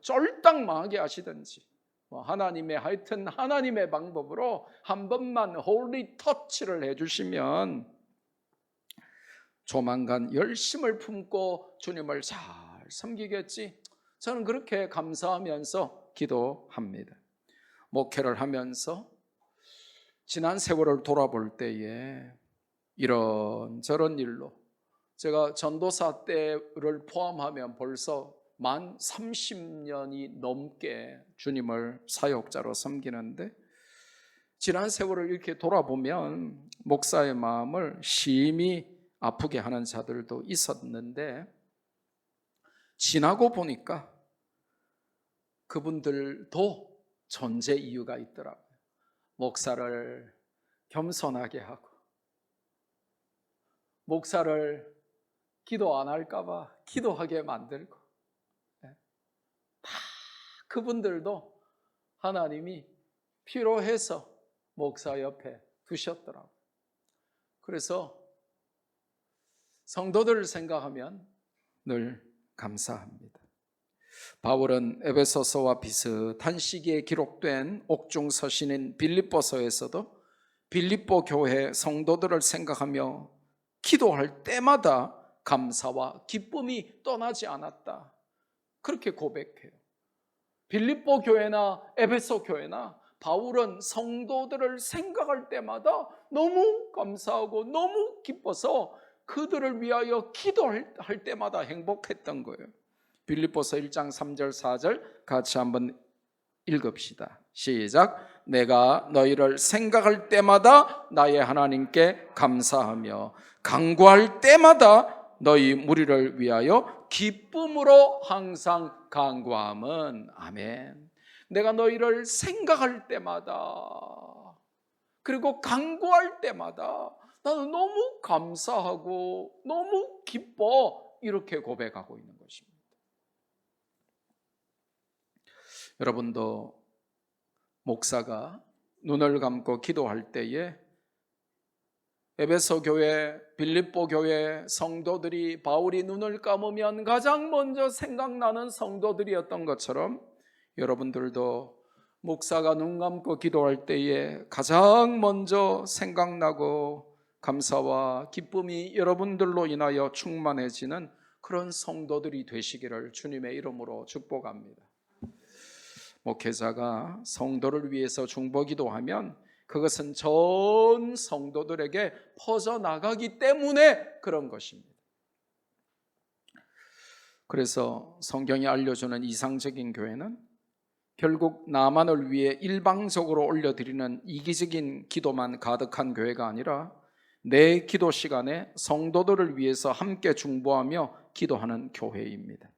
쫄딱망하게 하시든지 하나님의 하여튼 하나님의 방법으로 한 번만 홀리 터치를 해주시면 조만간 열심을 품고 주님을 잘 섬기겠지. 저는 그렇게 감사하면서 기도합니다. 목회를 하면서 지난 세월을 돌아볼 때에 이런저런 일로 제가 전도사 때를 포함하면 벌써 만 30년이 넘게 주님을 사역자로 섬기는데 지난 세월을 이렇게 돌아보면 목사의 마음을 심히 아프게 하는 자들도 있었는데 지나고 보니까 그분들도 존재 이유가 있더라고요. 목사를 겸손하게 하고 목사를 기도 안 할까 봐 기도하게 만들고 다 그분들도 하나님이 필요해서 목사 옆에 두셨더라고요. 그래서 성도들을 생각하면 늘 감사합니다. 바울은 에베소서와 비슷한 시기에 기록된 옥중 서신인 빌립보서에서도 빌립보 교회 성도들을 생각하며 기도할 때마다 감사와 기쁨이 떠나지 않았다. 그렇게 고백해요. 빌립보 교회나 에베소 교회나 바울은 성도들을 생각할 때마다 너무 감사하고 너무 기뻐서 그들을 위하여 기도할 때마다 행복했던 거예요. 빌립보서 1장 3절 4절 같이 한번 읽읍시다. 시작. 내가 너희를 생각할 때마다 나의 하나님께 감사하며 간구할 때마다 너희 무리를 위하여 기쁨으로 항상 간구함은 아멘. 내가 너희를 생각할 때마다 그리고 간구할 때마다 나는 너무 감사하고 너무 기뻐 이렇게 고백하고 있는 것입니다. 여러분도 목사가 눈을 감고 기도할 때에 에베소 교회, 빌립보 교회 성도들이 바울이 눈을 감으면 가장 먼저 생각나는 성도들이었던 것처럼 여러분들도 목사가 눈 감고 기도할 때에 가장 먼저 생각나고 감사와 기쁨이 여러분들로 인하여 충만해지는 그런 성도들이 되시기를 주님의 이름으로 축복합니다. 목회자가 성도를 위해서 중보기도하면 그것은 전 성도들에게 퍼져나가기 때문에 그런 것입니다. 그래서 성경이 알려주는 이상적인 교회는 결국 나만을 위해 일방적으로 올려드리는 이기적인 기도만 가득한 교회가 아니라 내 기도 시간에 성도들을 위해서 함께 중보하며 기도하는 교회입니다.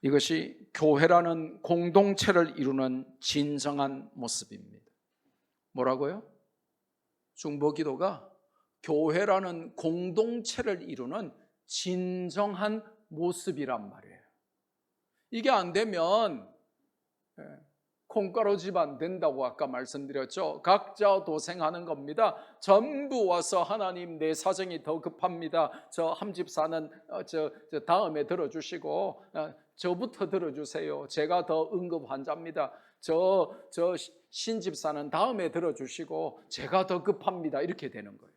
이것이 교회라는 공동체를 이루는 진정한 모습입니다. 뭐라고요? 중보기도가 교회라는 공동체를 이루는 진정한 모습이란 말이에요. 이게 안 되면 콩가루 집 안 된다고 아까 말씀드렸죠. 각자 도생하는 겁니다. 전부 와서 하나님 내 사정이 더 급합니다. 저 함집사는 저 다음에 들어주시고 저부터 들어주세요. 제가 더 응급 환자입니다. 저 신집사는 다음에 들어주시고 제가 더 급합니다. 이렇게 되는 거예요.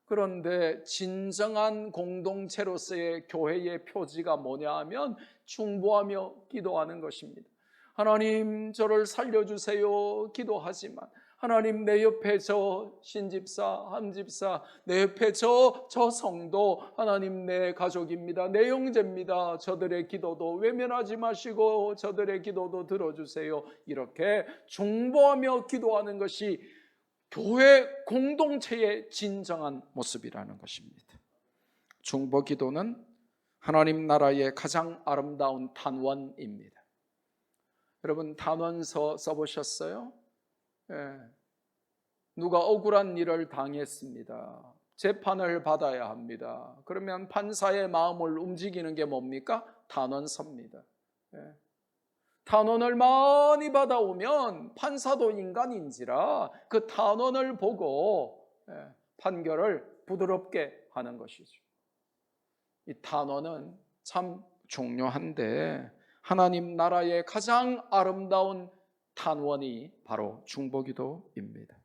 그런데 진정한 공동체로서의 교회의 표지가 뭐냐 하면 중보하며 기도하는 것입니다. 하나님 저를 살려주세요 기도하지만 하나님 내 옆에 저 신집사 함집사 내 옆에 저 성도 하나님 내 가족입니다. 내 형제입니다. 저들의 기도도 외면하지 마시고 저들의 기도도 들어주세요. 이렇게 중보하며 기도하는 것이 교회 공동체의 진정한 모습이라는 것입니다. 중보 기도는 하나님 나라의 가장 아름다운 단원입니다. 여러분 단원서 써보셨어요? 누가 억울한 일을 당했습니다. 재판을 받아야 합니다. 그러면 판사의 마음을 움직이는 게 뭡니까? 단원서입니다. 단원을 많이 받아오면 판사도 인간인지라 그 단원을 보고 판결을 부드럽게 하는 것이죠. 이 단원은 참 중요한데 하나님 나라의 가장 아름다운 단원이 바로 중보기도입니다.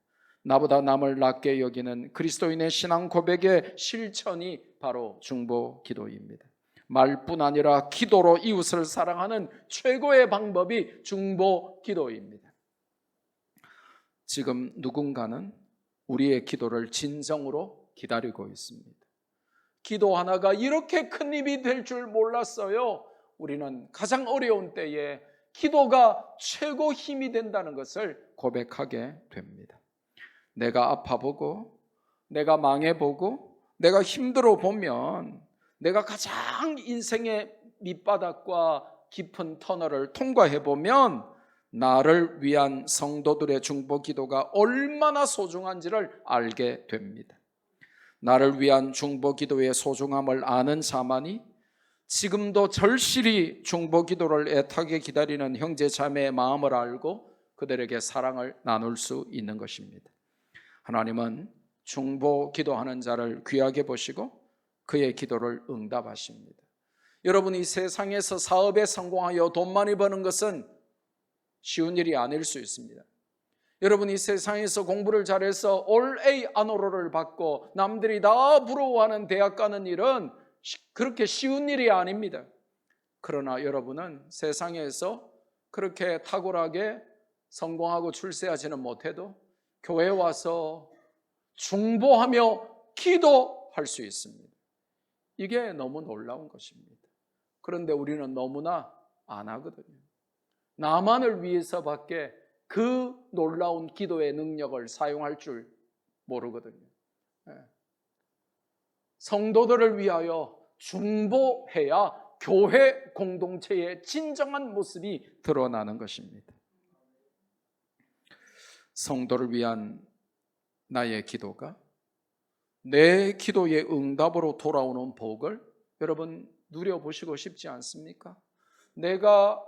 나보다 남을 낮게 여기는 그리스도인의 신앙 고백의 실천이 바로 중보기도입니다. 말뿐 아니라 기도로 이웃을 사랑하는 최고의 방법이 중보기도입니다. 지금 누군가는 우리의 기도를 진정으로 기다리고 있습니다. 기도 하나가 이렇게 큰 힘이 될 줄 몰랐어요. 우리는 가장 어려운 때에 기도가 최고 힘이 된다는 것을 고백하게 됩니다. 내가 아파보고 내가 망해보고 내가 힘들어 보면 내가 가장 인생의 밑바닥과 깊은 터널을 통과해보면 나를 위한 성도들의 중보기도가 얼마나 소중한지를 알게 됩니다. 나를 위한 중보기도의 소중함을 아는 자만이 지금도 절실히 중보기도를 애타게 기다리는 형제 자매의 마음을 알고 그들에게 사랑을 나눌 수 있는 것입니다. 하나님은 중보기도하는 자를 귀하게 보시고 그의 기도를 응답하십니다. 여러분이 세상에서 사업에 성공하여 돈 많이 버는 것은 쉬운 일이 아닐 수 있습니다. 여러분이 세상에서 공부를 잘해서 올 A 안호로를 받고 남들이 다 부러워하는 대학 가는 일은 그렇게 쉬운 일이 아닙니다. 그러나 여러분은 세상에서 그렇게 탁월하게 성공하고 출세하지는 못해도 교회에 와서 중보하며 기도할 수 있습니다. 이게 너무 놀라운 것입니다. 그런데 우리는 너무나 안 하거든요. 나만을 위해서밖에 그 놀라운 기도의 능력을 사용할 줄 모르거든요. 성도들을 위하여 중보해야 교회 공동체의 진정한 모습이 드러나는 것입니다. 성도를 위한 나의 기도가 내 기도의 응답으로 돌아오는 복을 여러분 누려보시고 싶지 않습니까? 내가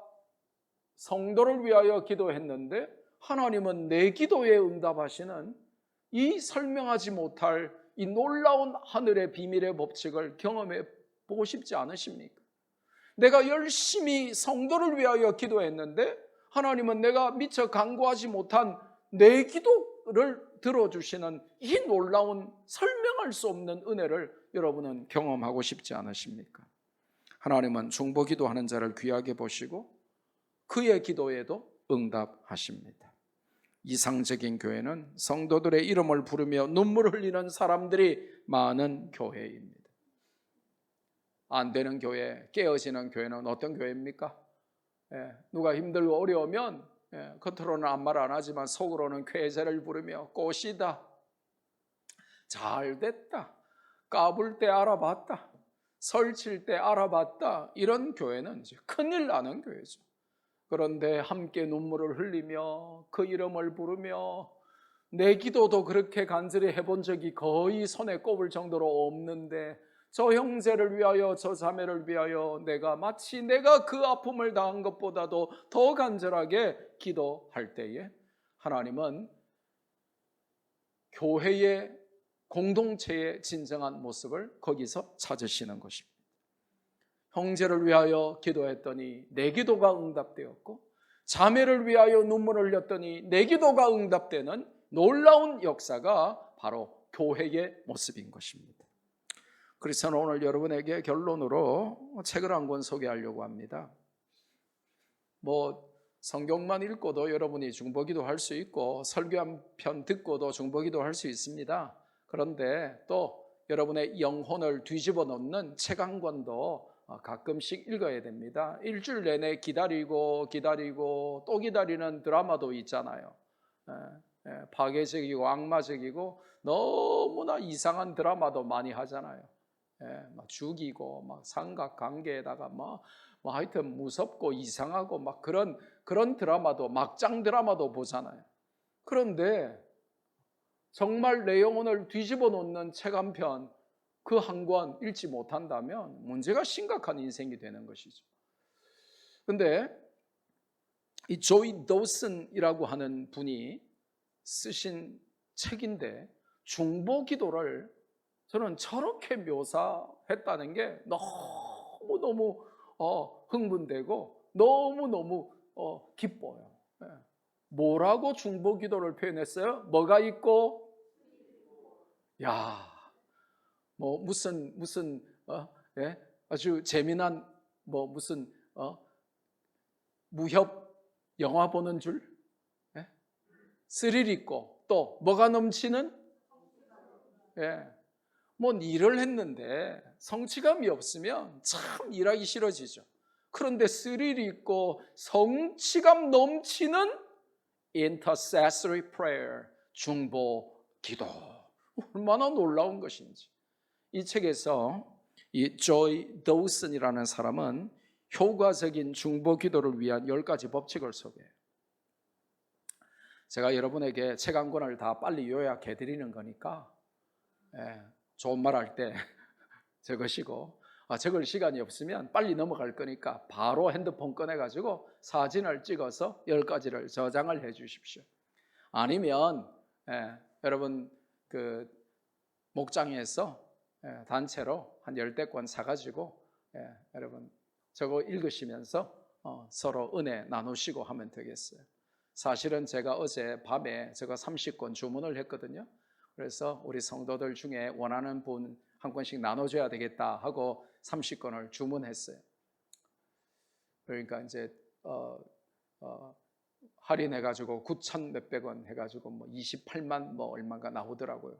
성도를 위하여 기도했는데 하나님은 내 기도에 응답하시는 이 설명하지 못할 이 놀라운 하늘의 비밀의 법칙을 경험해 보고 싶지 않으십니까? 내가 열심히 성도를 위하여 기도했는데 하나님은 내가 미처 간구하지 못한 내 기도를 들어주시는 이 놀라운 설명할 수 없는 은혜를 여러분은 경험하고 싶지 않으십니까? 하나님은 중보기도하는 자를 귀하게 보시고 그의 기도에도 응답하십니다. 이상적인 교회는 성도들의 이름을 부르며 눈물을 흘리는 사람들이 많은 교회입니다. 안 되는 교회, 깨어지는 교회는 어떤 교회입니까? 누가 힘들고 어려우면 겉으로는 아무 말 안 하지만 속으로는 쾌재를 부르며 꽃이다, 잘 됐다, 까불 때 알아봤다, 설칠 때 알아봤다, 이런 교회는 이제 큰일 나는 교회죠. 그런데 함께 눈물을 흘리며 그 이름을 부르며, 내 기도도 그렇게 간절히 해본 적이 거의 손에 꼽을 정도로 없는데 저 형제를 위하여, 저 자매를 위하여 마치 내가 그 아픔을 당한 것보다도 더 간절하게 기도할 때에 하나님은 교회의 공동체의 진정한 모습을 거기서 찾으시는 것입니다. 형제를 위하여 기도했더니 내 기도가 응답되었고, 자매를 위하여 눈물을 흘렸더니 내 기도가 응답되는 놀라운 역사가 바로 교회의 모습인 것입니다. 그래서 오늘 여러분에게 결론으로 책을 한 권 소개하려고 합니다. 성경만 읽고도 여러분이 중보기도 할 수 있고, 설교 한 편 듣고도 중보기도 할 수 있습니다. 그런데 또 여러분의 영혼을 뒤집어 놓는 책 한 권도 가끔씩 읽어야 됩니다. 일주일 내내 기다리고 또 기다리는 드라마도 있잖아요. 파괴적이고 악마적이고 너무나 이상한 드라마도 많이 하잖아요. 막 죽이고 막 삼각관계에다가 하여튼 무섭고 이상하고 막 그런 드라마도, 막장 드라마도 보잖아요. 그런데 정말 내 영혼을 뒤집어 놓는 책 한 편, 그 한 권 읽지 못한다면 문제가 심각한 인생이 되는 것이죠. 그런데 이 조이 도슨이라고 하는 분이 쓰신 책인데, 중보기도를 저는 저렇게 묘사했다는 게 너무너무 흥분되고 너무너무 기뻐요. 뭐라고 중보기도를 표현했어요? 뭐가 있고? 무슨 아주 재미난 무슨 무협 영화 보는 줄? 스릴 있고 또 뭐가 넘치는? 일을 했는데 성취감이 없으면 참 일하기 싫어지죠. 그런데 스릴 있고 성취감 넘치는 intercessory prayer, 중보 기도, 얼마나 놀라운 것인지. 이 책에서 이 조이 도슨이라는 사람은 효과적인 중보 기도를 위한 10가지 법칙을 소개해요. 제가 여러분에게 책 한 권을 다 빨리 요약해 드리는 거니까 좋은 말 할 때 적으시고, 적을 시간이 없으면 빨리 넘어갈 거니까 바로 핸드폰 꺼내가지고 사진을 찍어서 10가지를 저장을 해 주십시오. 아니면 여러분 그 목장에서 단체로 한 10권 사가지고 여러분 저거 읽으시면서 서로 은혜 나누시고 하면 되겠어요. 사실은 제가 어제 밤에 제가 30권 주문을 했거든요. 그래서 우리 성도들 중에 원하는 분 한 권씩 나눠줘야 되겠다 하고 30권을 주문했어요. 그러니까 이제 할인해가지고 9,000 몇백 원 해가지고 28만 얼마가 나오더라고요.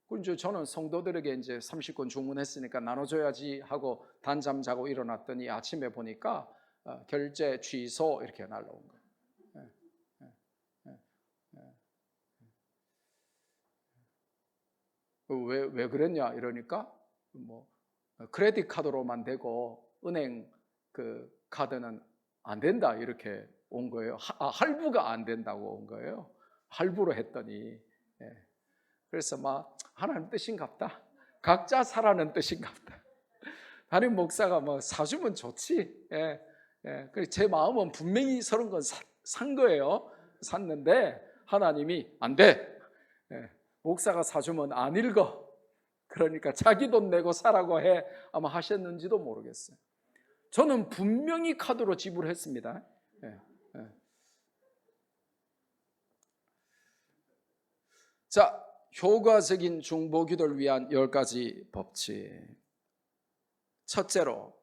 그래서 저는 성도들에게 이제 30권 주문했으니까 나눠줘야지 하고 단잠 자고 일어났더니 아침에 보니까 결제 취소 이렇게 날라온 거예요. 왜 그랬냐 이러니까 크레딧 카드로만 되고 은행 그 카드는 안 된다 이렇게 온 거예요. 할부가 안 된다고 온 거예요. 할부로 했더니 그래서 하나님 뜻인갑다. 각자 사라는 뜻인갑다. 담임 목사가 사주면 좋지. 그래서 제 마음은 분명히 서른 건 산 거예요. 샀는데 하나님이 안 돼. 목사가 사주면 안 읽어. 그러니까 자기 돈 내고 사라고 해. 아마 하셨는지도 모르겠어요. 저는 분명히 카드로 지불했습니다. 자, 효과적인 중보기도를 위한 10가지 법칙. 첫째로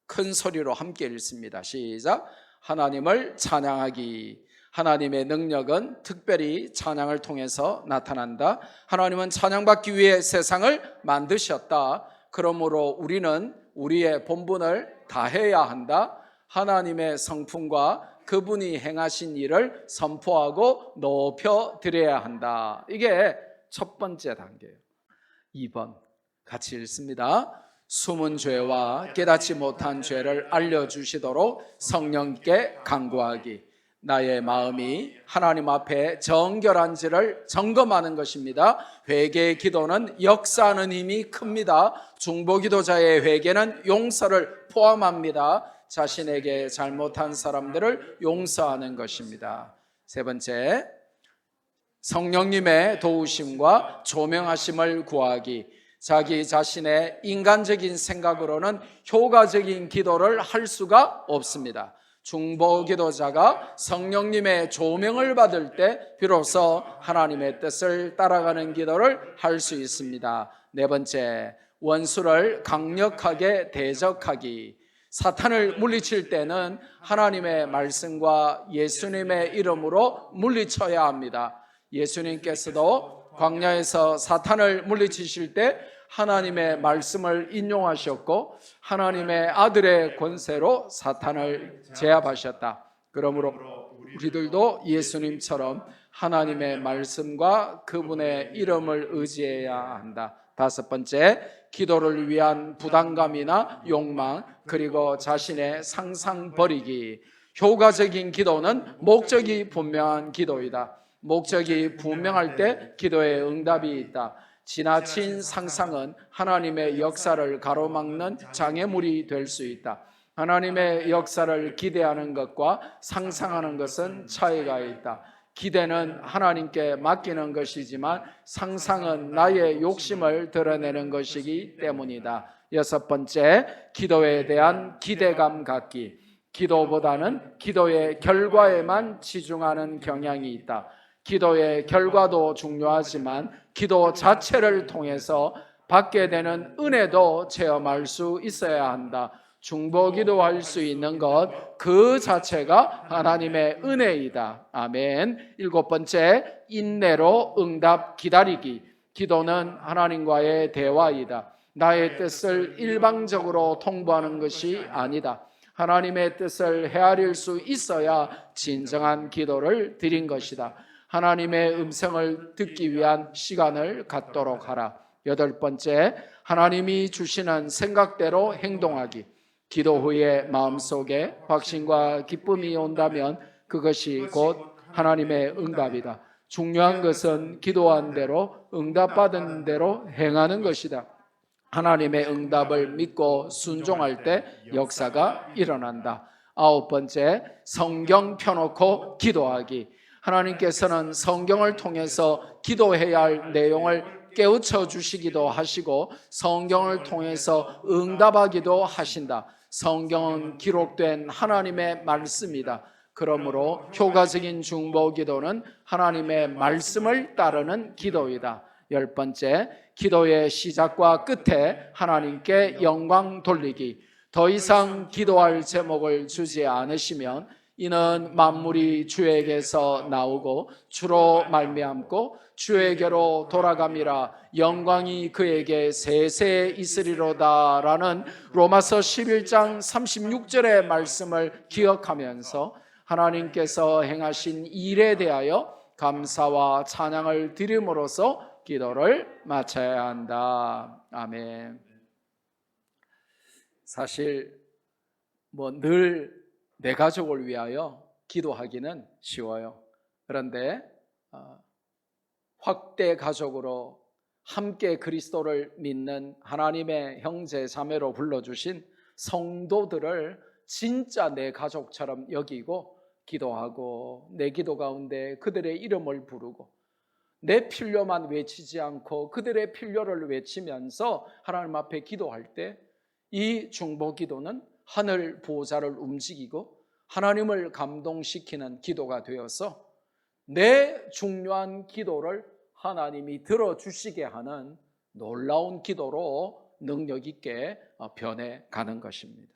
큰 소리로 함께 읽습니다. 시작. 하나님을 찬양하기. 하나님의 능력은 특별히 찬양을 통해서 나타난다. 하나님은 찬양받기 위해 세상을 만드셨다. 그러므로 우리는 우리의 본분을 다해야 한다. 하나님의 성품과 그분이 행하신 일을 선포하고 높여드려야 한다. 이게 첫 번째 단계예요. 2번 같이 읽습니다. 숨은 죄와 깨닫지 못한 죄를 알려주시도록 성령께 간구하기. 나의 마음이 하나님 앞에 정결한지를 점검하는 것입니다. 회개의 기도는 역사하는 힘이 큽니다. 중보기도자의 회개는 용서를 포함합니다. 자신에게 잘못한 사람들을 용서하는 것입니다. 세 번째, 성령님의 도우심과 조명하심을 구하기. 자기 자신의 인간적인 생각으로는 효과적인 기도를 할 수가 없습니다. 중보기도자가 성령님의 조명을 받을 때 비로소 하나님의 뜻을 따라가는 기도를 할 수 있습니다. 네 번째, 원수를 강력하게 대적하기. 사탄을 물리칠 때는 하나님의 말씀과 예수님의 이름으로 물리쳐야 합니다. 예수님께서도 광야에서 사탄을 물리치실 때 하나님의 말씀을 인용하셨고 하나님의 아들의 권세로 사탄을 제압하셨다. 그러므로 우리들도 예수님처럼 하나님의 말씀과 그분의 이름을 의지해야 한다. 다섯 번째, 기도를 위한 부담감이나 욕망 그리고 자신의 상상 버리기. 효과적인 기도는 목적이 분명한 기도이다. 목적이 분명할 때 기도에 응답이 있다. 지나친 상상은 하나님의 역사를 가로막는 장애물이 될 수 있다. 하나님의 역사를 기대하는 것과 상상하는 것은 차이가 있다. 기대는 하나님께 맡기는 것이지만 상상은 나의 욕심을 드러내는 것이기 때문이다. 여섯 번째, 기도에 대한 기대감 갖기. 기도보다는 기도의 결과에만 치중하는 경향이 있다. 기도의 결과도 중요하지만 기도 자체를 통해서 받게 되는 은혜도 체험할 수 있어야 한다. 중보기도할 수 있는 것 그 자체가 하나님의 은혜이다. 아멘. 일곱 번째, 인내로 응답 기다리기. 기도는 하나님과의 대화이다. 나의 뜻을 일방적으로 통보하는 것이 아니다. 하나님의 뜻을 헤아릴 수 있어야 진정한 기도를 드린 것이다. 하나님의 음성을 듣기 위한 시간을 갖도록 하라. 여덟 번째, 하나님이 주시는 생각대로 행동하기. 기도 후에 마음속에 확신과 기쁨이 온다면 그것이 곧 하나님의 응답이다. 중요한 것은 기도한 대로 응답받은 대로 행하는 것이다. 하나님의 응답을 믿고 순종할 때 역사가 일어난다. 아홉 번째, 성경 펴놓고 기도하기. 하나님께서는 성경을 통해서 기도해야 할 내용을 깨우쳐 주시기도 하시고 성경을 통해서 응답하기도 하신다. 성경은 기록된 하나님의 말씀이다. 그러므로 효과적인 중보기도는 하나님의 말씀을 따르는 기도이다. 열 번째, 기도의 시작과 끝에 하나님께 영광 돌리기. 더 이상 기도할 제목을 주지 않으시면 이는 만물이 주에게서 나오고 주로 말미암고 주에게로 돌아감이라 영광이 그에게 세세 있으리로다 라는 로마서 11장 36절의 말씀을 기억하면서 하나님께서 행하신 일에 대하여 감사와 찬양을 드림으로써 기도를 마쳐야 한다. 아멘. 사실 늘 내 가족을 위하여 기도하기는 쉬워요. 그런데 확대 가족으로 함께 그리스도를 믿는 하나님의 형제 자매로 불러주신 성도들을 진짜 내 가족처럼 여기고 기도하고 내 기도 가운데 그들의 이름을 부르고 내 필요만 외치지 않고 그들의 필요를 외치면서 하나님 앞에 기도할 때 이 중보기도는 하늘 보좌를 움직이고 하나님을 감동시키는 기도가 되어서 내 중요한 기도를 하나님이 들어주시게 하는 놀라운 기도로 능력 있게 변해가는 것입니다.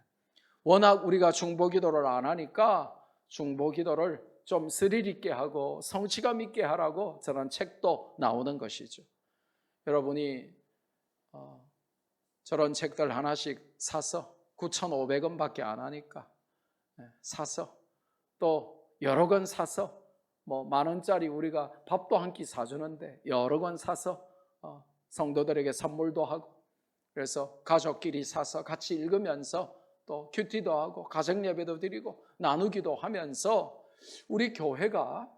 워낙 우리가 중보기도를 안 하니까 중보기도를 좀 스릴 있게 하고 성취감 있게 하라고 저런 책도 나오는 것이죠. 여러분이 저런 책들 하나씩 사서 9,500원밖에 안 하니까 사서, 또 여러 권 사서 뭐 10,000원짜리 우리가 밥도 한 끼 사주는데 여러 권 사서 성도들에게 선물도 하고, 그래서 가족끼리 사서 같이 읽으면서 또 큐티도 하고 가정 예배도 드리고 나누기도 하면서 우리 교회가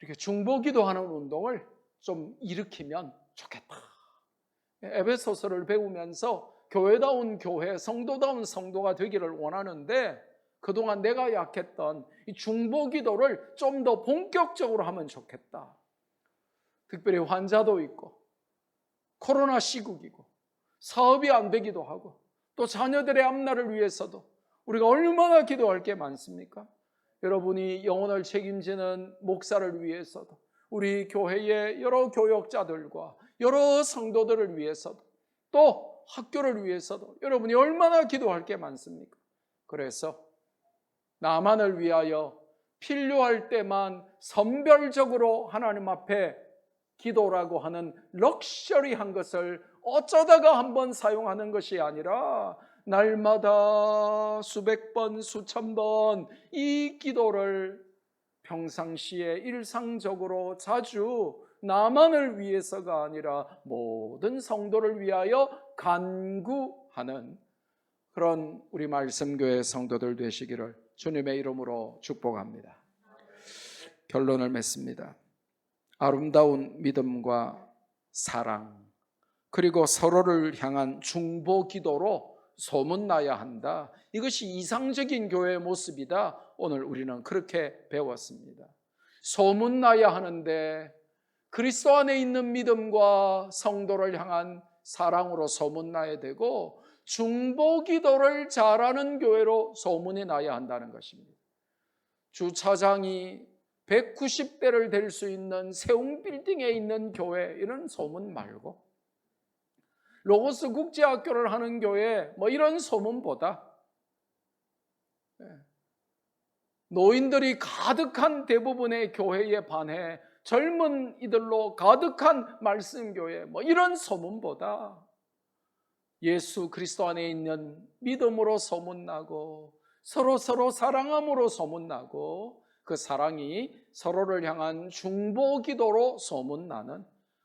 이렇게 중보기도하는 운동을 좀 일으키면 좋겠다. 에베소서를 배우면서 교회다운 교회, 성도다운 성도가 되기를 원하는데, 그동안 내가 약했던 이 중보기도를 좀 더 본격적으로 하면 좋겠다. 특별히 환자도 있고 코로나 시국이고 사업이 안 되기도 하고 또 자녀들의 앞날을 위해서도 우리가 얼마나 기도할 게 많습니까? 여러분이 영혼을 책임지는 목사를 위해서도, 우리 교회의 여러 교역자들과 여러 성도들을 위해서도, 또 학교를 위해서도 여러분이 얼마나 기도할 게 많습니까? 그래서 나만을 위하여 필요할 때만 선별적으로 하나님 앞에 기도라고 하는 럭셔리한 것을 어쩌다가 한번 사용하는 것이 아니라 날마다 수백 번, 수천 번 이 기도를 평상시에 일상적으로 자주 나만을 위해서가 아니라 모든 성도를 위하여 간구하는 그런 우리 말씀교회 성도들 되시기를 주님의 이름으로 축복합니다. 결론을 맺습니다. 아름다운 믿음과 사랑, 그리고 서로를 향한 중보 기도로 소문나야 한다. 이것이 이상적인 교회의 모습이다. 오늘 우리는 그렇게 배웠습니다. 소문나야 하는데 그리스도 안에 있는 믿음과 성도를 향한 사랑으로 소문나야 되고, 중보 기도를 잘하는 교회로 소문이 나야 한다는 것입니다. 주차장이 190대를 될 수 있는 세웅 빌딩에 있는 교회, 이런 소문 말고 로고스 국제학교를 하는 교회, 뭐 이런 소문보다 노인들이 가득한 대부분의 교회에 반해 젊은 이들로 가득한 말씀교회, 뭐 이런 소문보다 예수 그리스도 안에 있는 믿음으로 소문나고 서로 사랑함으로 소문나고, 그 사랑이 서로를 향한 중보 기도로 소문나는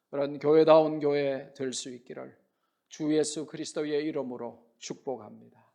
그런 교회다운 교회 될 수 있기를 주 예수 그리스도의 이름으로 축복합니다.